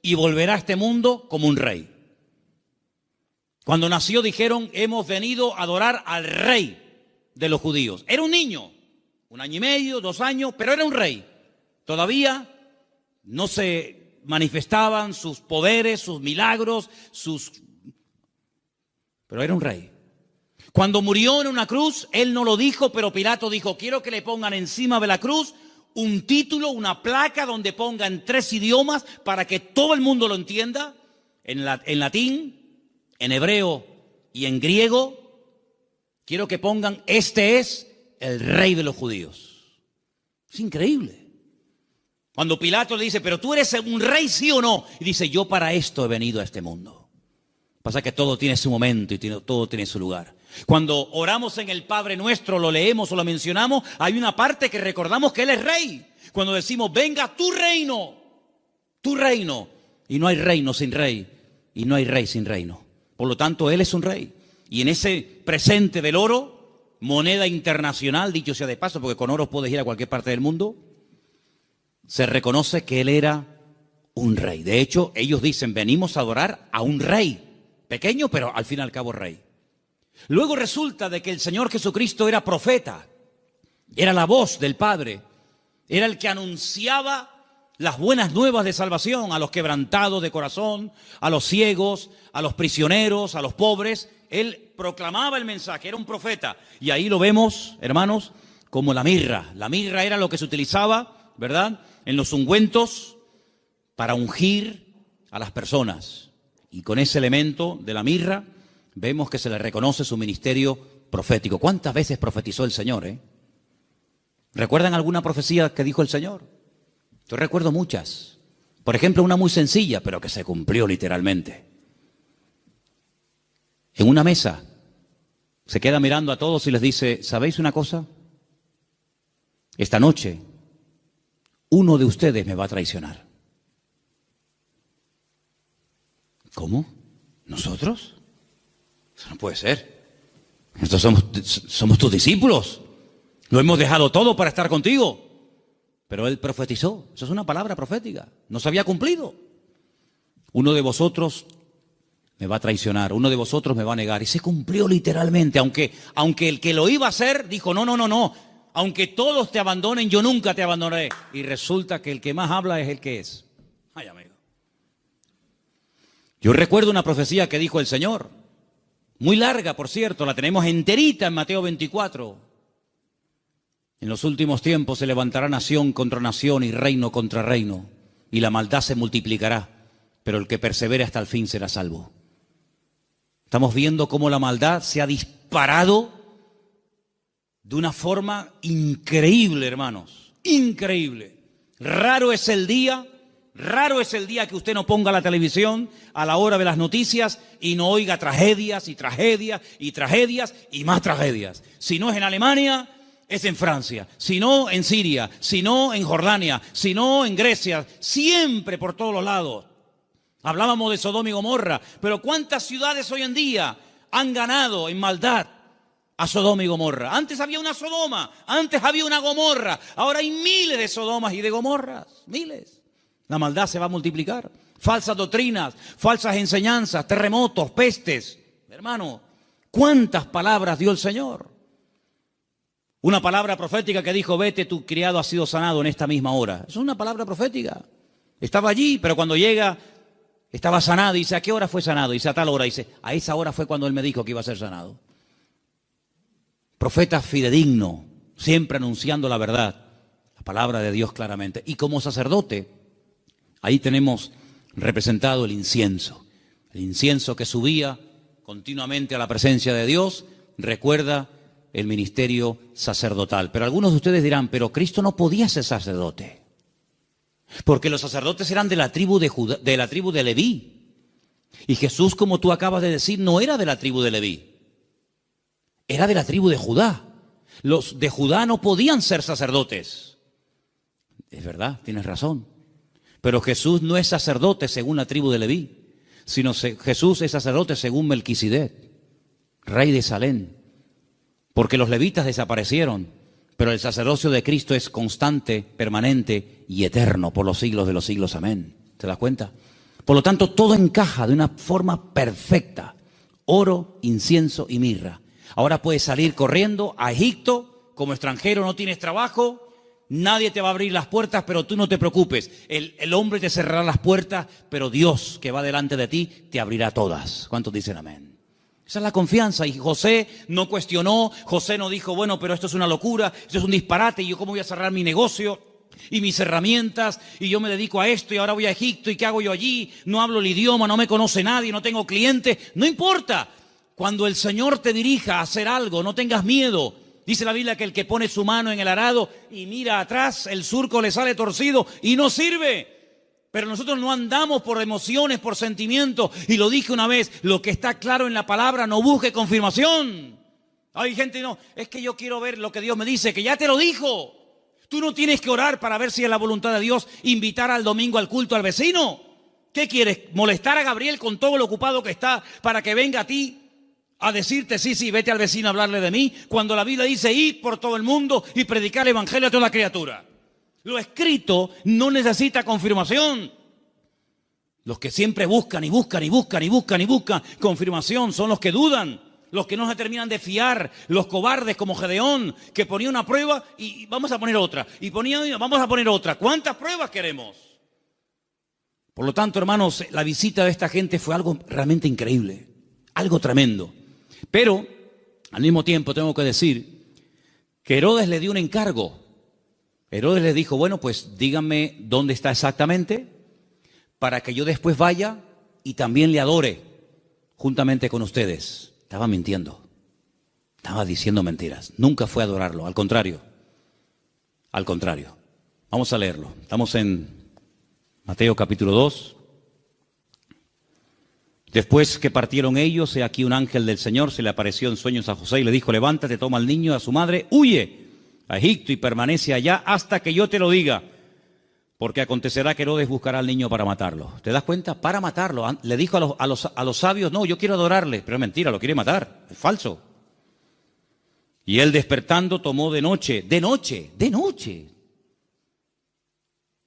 Speaker 1: y volverá a este mundo como un rey. Cuando nació dijeron, hemos venido a adorar al rey de los judíos. Era un niño, 1 año y medio, 2 años, pero era un rey. Todavía no se manifestaban sus poderes, sus milagros, pero era un rey. Cuando murió en una cruz, él no lo dijo, pero Pilato dijo, quiero que le pongan encima de la cruz un título, una placa donde ponga en 3 idiomas para que todo el mundo lo entienda, en latín, en hebreo y en griego. Quiero que pongan, este es el rey de los judíos. Es increíble. Cuando Pilato le dice, pero tú eres un rey, ¿sí o no? Y dice, yo para esto he venido a este mundo. Pasa que todo tiene su momento y todo tiene su lugar. Cuando oramos en el Padre Nuestro, lo leemos o lo mencionamos, hay una parte que recordamos que Él es rey. Cuando decimos, venga tu reino, y no hay reino sin rey, y no hay rey sin reino. Por lo tanto, Él es un rey. Y en ese presente del oro, moneda internacional, dicho sea de paso, porque con oro puedes ir a cualquier parte del mundo, se reconoce que Él era un rey. De hecho, ellos dicen, venimos a adorar a un rey, pequeño, pero al fin y al cabo rey. Luego resulta de que el Señor Jesucristo era profeta, era la voz del Padre, era el que anunciaba las buenas nuevas de salvación a los quebrantados de corazón, a los ciegos, a los prisioneros, a los pobres. Él proclamaba el mensaje, era un profeta. Y ahí lo vemos, hermanos, como la mirra. La mirra era lo que se utilizaba, ¿verdad?, en los ungüentos para ungir a las personas. Y con ese elemento de la mirra vemos que se le reconoce su ministerio profético. ¿Cuántas veces profetizó el Señor? ¿Recuerdan alguna profecía que dijo el Señor? Yo recuerdo muchas. Por ejemplo, una muy sencilla, pero que se cumplió literalmente. En una mesa se queda mirando a todos y les dice, ¿sabéis una cosa? Esta noche uno de ustedes me va a traicionar. ¿Cómo? ¿Nosotros? Eso no puede ser. Nosotros somos tus discípulos. Lo hemos dejado todo para estar contigo. Pero él profetizó. Eso es una palabra profética. No se había cumplido. Uno de vosotros me va a traicionar. Uno de vosotros me va a negar. Y se cumplió literalmente. Aunque el que lo iba a hacer dijo, no. Aunque todos te abandonen, yo nunca te abandonaré. Y resulta que el que más habla es el que es. Ay, amigo. Yo recuerdo una profecía que dijo el Señor. Muy larga, por cierto. La tenemos enterita en Mateo 24. En los últimos tiempos se levantará nación contra nación y reino contra reino, y la maldad se multiplicará, pero el que persevere hasta el fin será salvo. Estamos viendo cómo la maldad se ha disparado de una forma increíble, hermanos, increíble. Raro es el día que usted no ponga la televisión a la hora de las noticias y no oiga tragedias y tragedias y tragedias y más tragedias. Si no es en Alemania, es en Francia, si no en Siria, si no en Jordania, si no en Grecia, siempre por todos los lados. Hablábamos de Sodoma y Gomorra, pero ¿cuántas ciudades hoy en día han ganado en maldad a Sodoma y Gomorra? Antes había una Sodoma, antes había una Gomorra, ahora hay miles de Sodomas y de Gomorras, miles. La maldad se va a multiplicar. Falsas doctrinas, falsas enseñanzas, terremotos, pestes. Hermano, ¿cuántas palabras dio el Señor? Una palabra profética que dijo, vete, tu criado ha sido sanado en esta misma hora. Eso es una palabra profética. Estaba allí, pero cuando llega, estaba sanado. Dice, ¿a qué hora fue sanado? Dice, a tal hora. Dice, a esa hora fue cuando él me dijo que iba a ser sanado. Profeta fidedigno, siempre anunciando la verdad, la palabra de Dios claramente. Y como sacerdote, ahí tenemos representado el incienso que subía continuamente a la presencia de Dios, recuerda el ministerio sacerdotal. Pero algunos de ustedes dirán, pero Cristo no podía ser sacerdote, porque los sacerdotes eran de la tribu de Judá, de la tribu de Leví. Y Jesús, como tú acabas de decir, no era de la tribu de Leví, era de la tribu de Judá. Los de Judá no podían ser sacerdotes. Es verdad, tienes razón. Pero Jesús no es sacerdote según la tribu de Leví, sino Jesús es sacerdote según Melquisedec, rey de Salem. Porque los levitas desaparecieron, pero el sacerdocio de Cristo es constante, permanente y eterno por los siglos de los siglos. Amén. ¿Te das cuenta? Por lo tanto, todo encaja de una forma perfecta. Oro, incienso y mirra. Ahora puedes salir corriendo a Egipto como extranjero, no tienes trabajo, nadie te va a abrir las puertas, pero tú no te preocupes. El hombre te cerrará las puertas, pero Dios que va delante de ti te abrirá todas. ¿Cuántos dicen amén? Esa es la confianza. Y José no cuestionó, José no dijo, bueno, pero esto es una locura, esto es un disparate, y yo cómo voy a cerrar mi negocio y mis herramientas, y yo me dedico a esto y ahora voy a Egipto, y qué hago yo allí, no hablo el idioma, no me conoce nadie, no tengo clientes. No importa, cuando el Señor te dirija a hacer algo, no tengas miedo. Dice la Biblia que el que pone su mano en el arado y mira atrás, el surco le sale torcido y no sirve. Pero nosotros no andamos por emociones, por sentimientos. Y lo dije una vez, lo que está claro en la palabra, no busque confirmación. Hay gente, no, es que yo quiero ver lo que Dios me dice, que ya te lo dijo. Tú no tienes que orar para ver si es la voluntad de Dios invitar al domingo al culto al vecino. ¿Qué quieres? ¿Molestar a Gabriel con todo lo ocupado que está para que venga a ti a decirte, sí, vete al vecino a hablarle de mí? Cuando la Biblia dice, id por todo el mundo y predicar el evangelio a toda criatura. Lo escrito no necesita confirmación. Los que siempre buscan confirmación son los que dudan, los que no se terminan de fiar, los cobardes como Gedeón, que ponía una prueba y vamos a poner otra, y vamos a poner otra. ¿Cuántas pruebas queremos? Por lo tanto, hermanos, la visita de esta gente fue algo realmente increíble, algo tremendo. Pero, al mismo tiempo, tengo que decir que Herodes le dio un encargo. Herodes le dijo, bueno, pues díganme dónde está exactamente para que yo después vaya y también le adore juntamente con ustedes. Estaba mintiendo, estaba diciendo mentiras. Nunca fue a adorarlo, al contrario. Vamos a leerlo. Estamos en Mateo capítulo 2. Después que partieron ellos, he aquí un ángel del Señor se le apareció en sueños a José y le dijo, levántate, toma al niño y a su madre, huye a Egipto y permanece allá hasta que yo te lo diga, porque acontecerá que Herodes buscará al niño para matarlo. ¿Te das cuenta? Para matarlo. Le dijo a los sabios, no, yo quiero adorarle, pero es mentira, lo quiere matar, es falso. Y él despertando tomó de noche.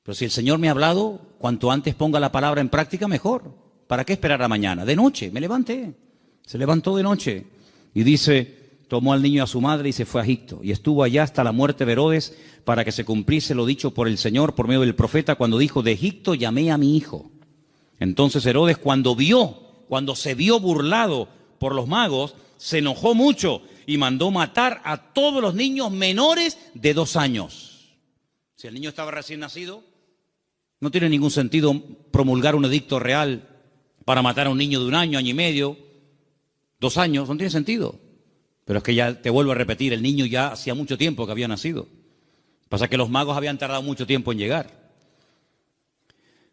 Speaker 1: Pero si el Señor me ha hablado, cuanto antes ponga la palabra en práctica, mejor. ¿Para qué esperar a mañana? De noche, me levanté. Se levantó de noche. Y dice, tomó al niño y a su madre y se fue a Egipto. Y estuvo allá hasta la muerte de Herodes, para que se cumpliese lo dicho por el Señor por medio del profeta, cuando dijo, de Egipto llamé a mi hijo. Entonces Herodes, cuando se vio burlado por los magos, se enojó mucho y mandó matar a todos los niños menores de 2 años. Si el niño estaba recién nacido, no tiene ningún sentido promulgar un edicto real para matar a un niño de 1 año, año y medio, 2 años, no tiene sentido. Pero es que ya te vuelvo a repetir, el niño ya hacía mucho tiempo que había nacido. Pasa que los magos habían tardado mucho tiempo en llegar.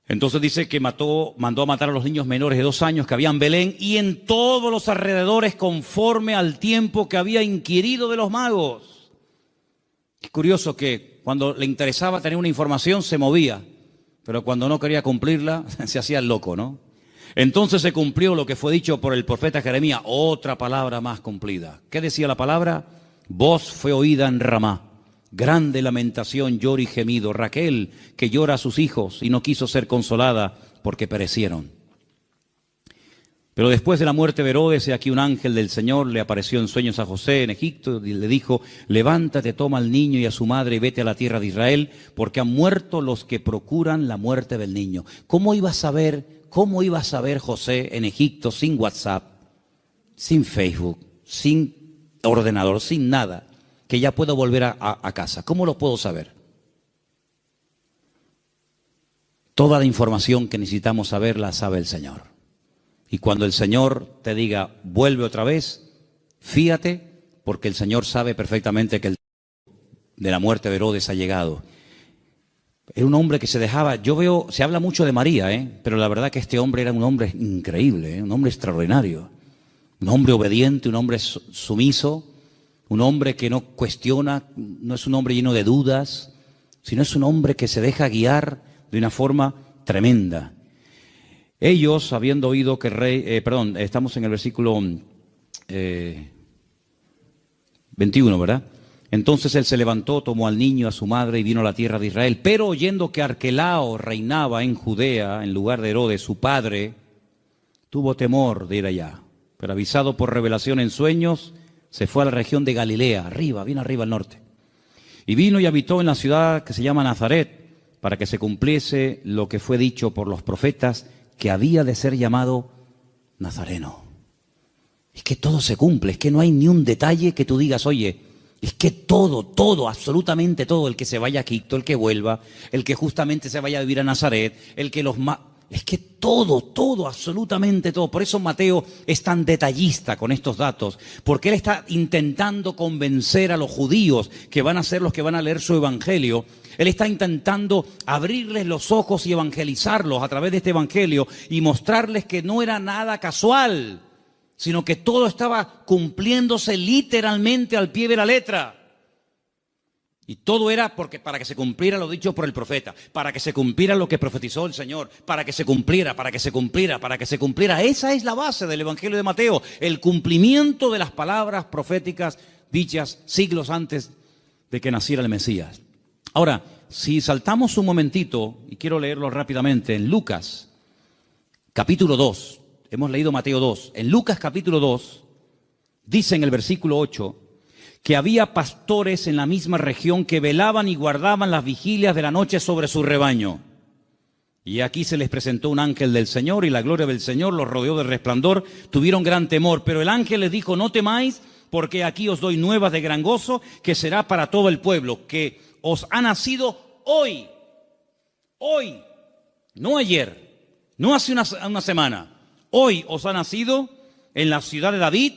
Speaker 1: Entonces dice que mandó a matar a los niños menores de 2 años que había en Belén y en todos los alrededores conforme al tiempo que había inquirido de los magos. Es curioso que cuando le interesaba tener una información se movía, pero cuando no quería cumplirla se hacía el loco, ¿no? Entonces se cumplió lo que fue dicho por el profeta Jeremías, otra palabra más cumplida. ¿Qué decía la palabra? Voz fue oída en Ramá. Grande lamentación, lloro y gemido. Raquel, que llora a sus hijos y no quiso ser consolada porque perecieron. Pero después de la muerte de Herodes, aquí un ángel del Señor le apareció en sueños a José en Egipto y le dijo, levántate, toma al niño y a su madre y vete a la tierra de Israel, porque han muerto los que procuran la muerte del niño. ¿Cómo iba a saber José en Egipto sin WhatsApp, sin Facebook, sin ordenador, sin nada? Que ya puedo volver a casa. ¿Cómo lo puedo saber? Toda la información que necesitamos saber la sabe el Señor. Y cuando el Señor te diga, vuelve otra vez, fíate, porque el Señor sabe perfectamente que el tiempo de la muerte de Herodes ha llegado. Era un hombre que se dejaba, se habla mucho de María, pero la verdad que este hombre era un hombre increíble, un hombre extraordinario. Un hombre obediente, un hombre sumiso. Un hombre que no cuestiona, no es un hombre lleno de dudas, sino es un hombre que se deja guiar de una forma tremenda. Ellos, habiendo oído que el rey, estamos en el versículo 21, ¿verdad? Entonces él se levantó, tomó al niño, a su madre y vino a la tierra de Israel. Pero oyendo que Arquelao reinaba en Judea, en lugar de Herodes, su padre, tuvo temor de ir allá. Pero avisado por revelación en sueños, se fue a la región de Galilea, bien arriba al norte. Y vino y habitó en la ciudad que se llama Nazaret, para que se cumpliese lo que fue dicho por los profetas, que había de ser llamado Nazareno. Es que todo se cumple, es que no hay ni un detalle que tú digas, oye, es que todo, absolutamente todo, el que se vaya a Egipto, el que vuelva, el que justamente se vaya a vivir a Nazaret, el que es que todo, absolutamente todo. Por eso Mateo es tan detallista con estos datos, porque él está intentando convencer a los judíos que van a ser los que van a leer su evangelio. Él está intentando abrirles los ojos y evangelizarlos a través de este evangelio y mostrarles que no era nada casual, sino que todo estaba cumpliéndose literalmente al pie de la letra. Y todo era para que se cumpliera lo dicho por el profeta, para que se cumpliera lo que profetizó el Señor, para que se cumpliera. Esa es la base del Evangelio de Mateo, el cumplimiento de las palabras proféticas dichas siglos antes de que naciera el Mesías. Ahora, si saltamos un momentito, y quiero leerlo rápidamente, en Lucas, capítulo 2, hemos leído Mateo 2, en Lucas capítulo 2, dice en el versículo 8, que había pastores en la misma región que velaban y guardaban las vigilias de la noche sobre su rebaño. Y aquí se les presentó un ángel del Señor y la gloria del Señor los rodeó de resplandor. Tuvieron gran temor, pero el ángel les dijo, no temáis, porque aquí os doy nuevas de gran gozo, que será para todo el pueblo, que os ha nacido hoy, no ayer, no hace una semana. Hoy os ha nacido en la ciudad de David.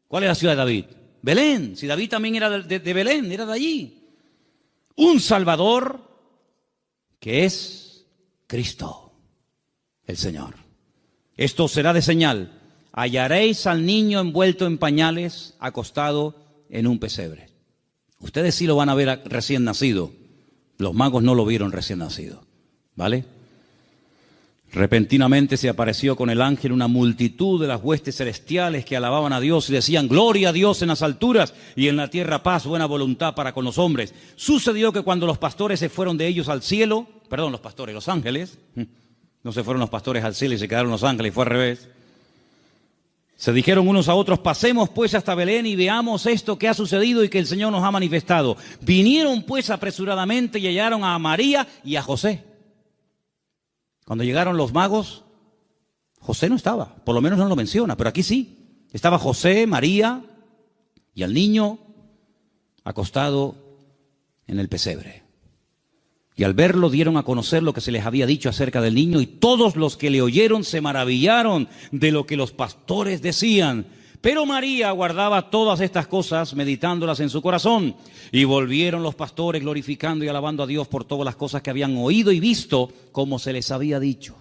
Speaker 1: ¿Cuál es la ciudad de David? Belén. Si David también era de Belén, era de allí. Un Salvador que es Cristo, el Señor. Esto será de señal. Hallaréis al niño envuelto en pañales, acostado en un pesebre. Ustedes sí lo van a ver recién nacido. Los magos no lo vieron recién nacido. ¿Vale? Repentinamente se apareció con el ángel una multitud de las huestes celestiales que alababan a Dios y decían: gloria a Dios en las alturas y en la tierra paz, buena voluntad para con los hombres. Sucedió que cuando los pastores se fueron de ellos al cielo, perdón, los ángeles, no se fueron los pastores al cielo y se quedaron los ángeles, fue al revés. Se dijeron unos a otros: pasemos pues hasta Belén y veamos esto que ha sucedido y que el Señor nos ha manifestado. Vinieron pues apresuradamente y hallaron a María y a José. Cuando llegaron los magos, José no estaba, por lo menos no lo menciona, pero aquí sí. Estaba José, María y el niño acostado en el pesebre. Y al verlo dieron a conocer lo que se les había dicho acerca del niño, y todos los que le oyeron se maravillaron de lo que los pastores decían. Pero María guardaba todas estas cosas, meditándolas en su corazón. Y volvieron los pastores glorificando y alabando a Dios por todas las cosas que habían oído y visto, como se les había dicho.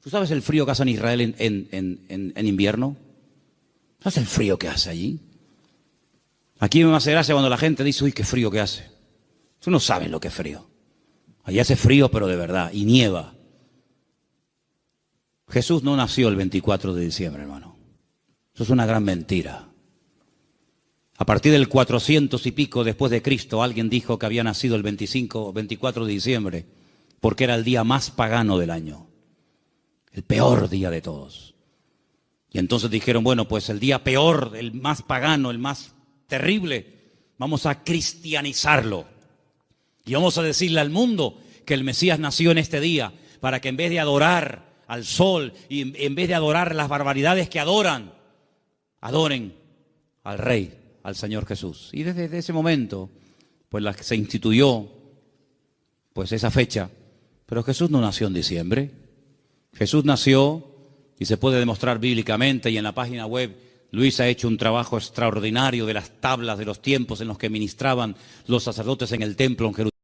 Speaker 1: ¿Tú sabes el frío que hace en Israel en invierno? ¿Sabes el frío que hace allí? Aquí me hace gracia cuando la gente dice: uy, qué frío que hace. Tú no sabes lo que es frío. Allí hace frío, pero de verdad, y nieva. Jesús no nació el 24 de diciembre, hermano. Eso es una gran mentira. A partir del 400 y pico después de Cristo, alguien dijo que había nacido el 24 de diciembre, porque era el día más pagano del año, el peor día de todos. Y entonces dijeron: bueno, pues el día peor, el más pagano, el más terrible, vamos a cristianizarlo. Y vamos a decirle al mundo que el Mesías nació en este día, para que en vez de adorar al sol y en vez de adorar las barbaridades que adoran, adoren al Rey, al Señor Jesús. Y desde ese momento, pues se instituyó pues esa fecha. Pero Jesús no nació en diciembre. Jesús nació, y se puede demostrar bíblicamente, y en la página web Luis ha hecho un trabajo extraordinario de las tablas de los tiempos en los que ministraban los sacerdotes en el templo en Jerusalén.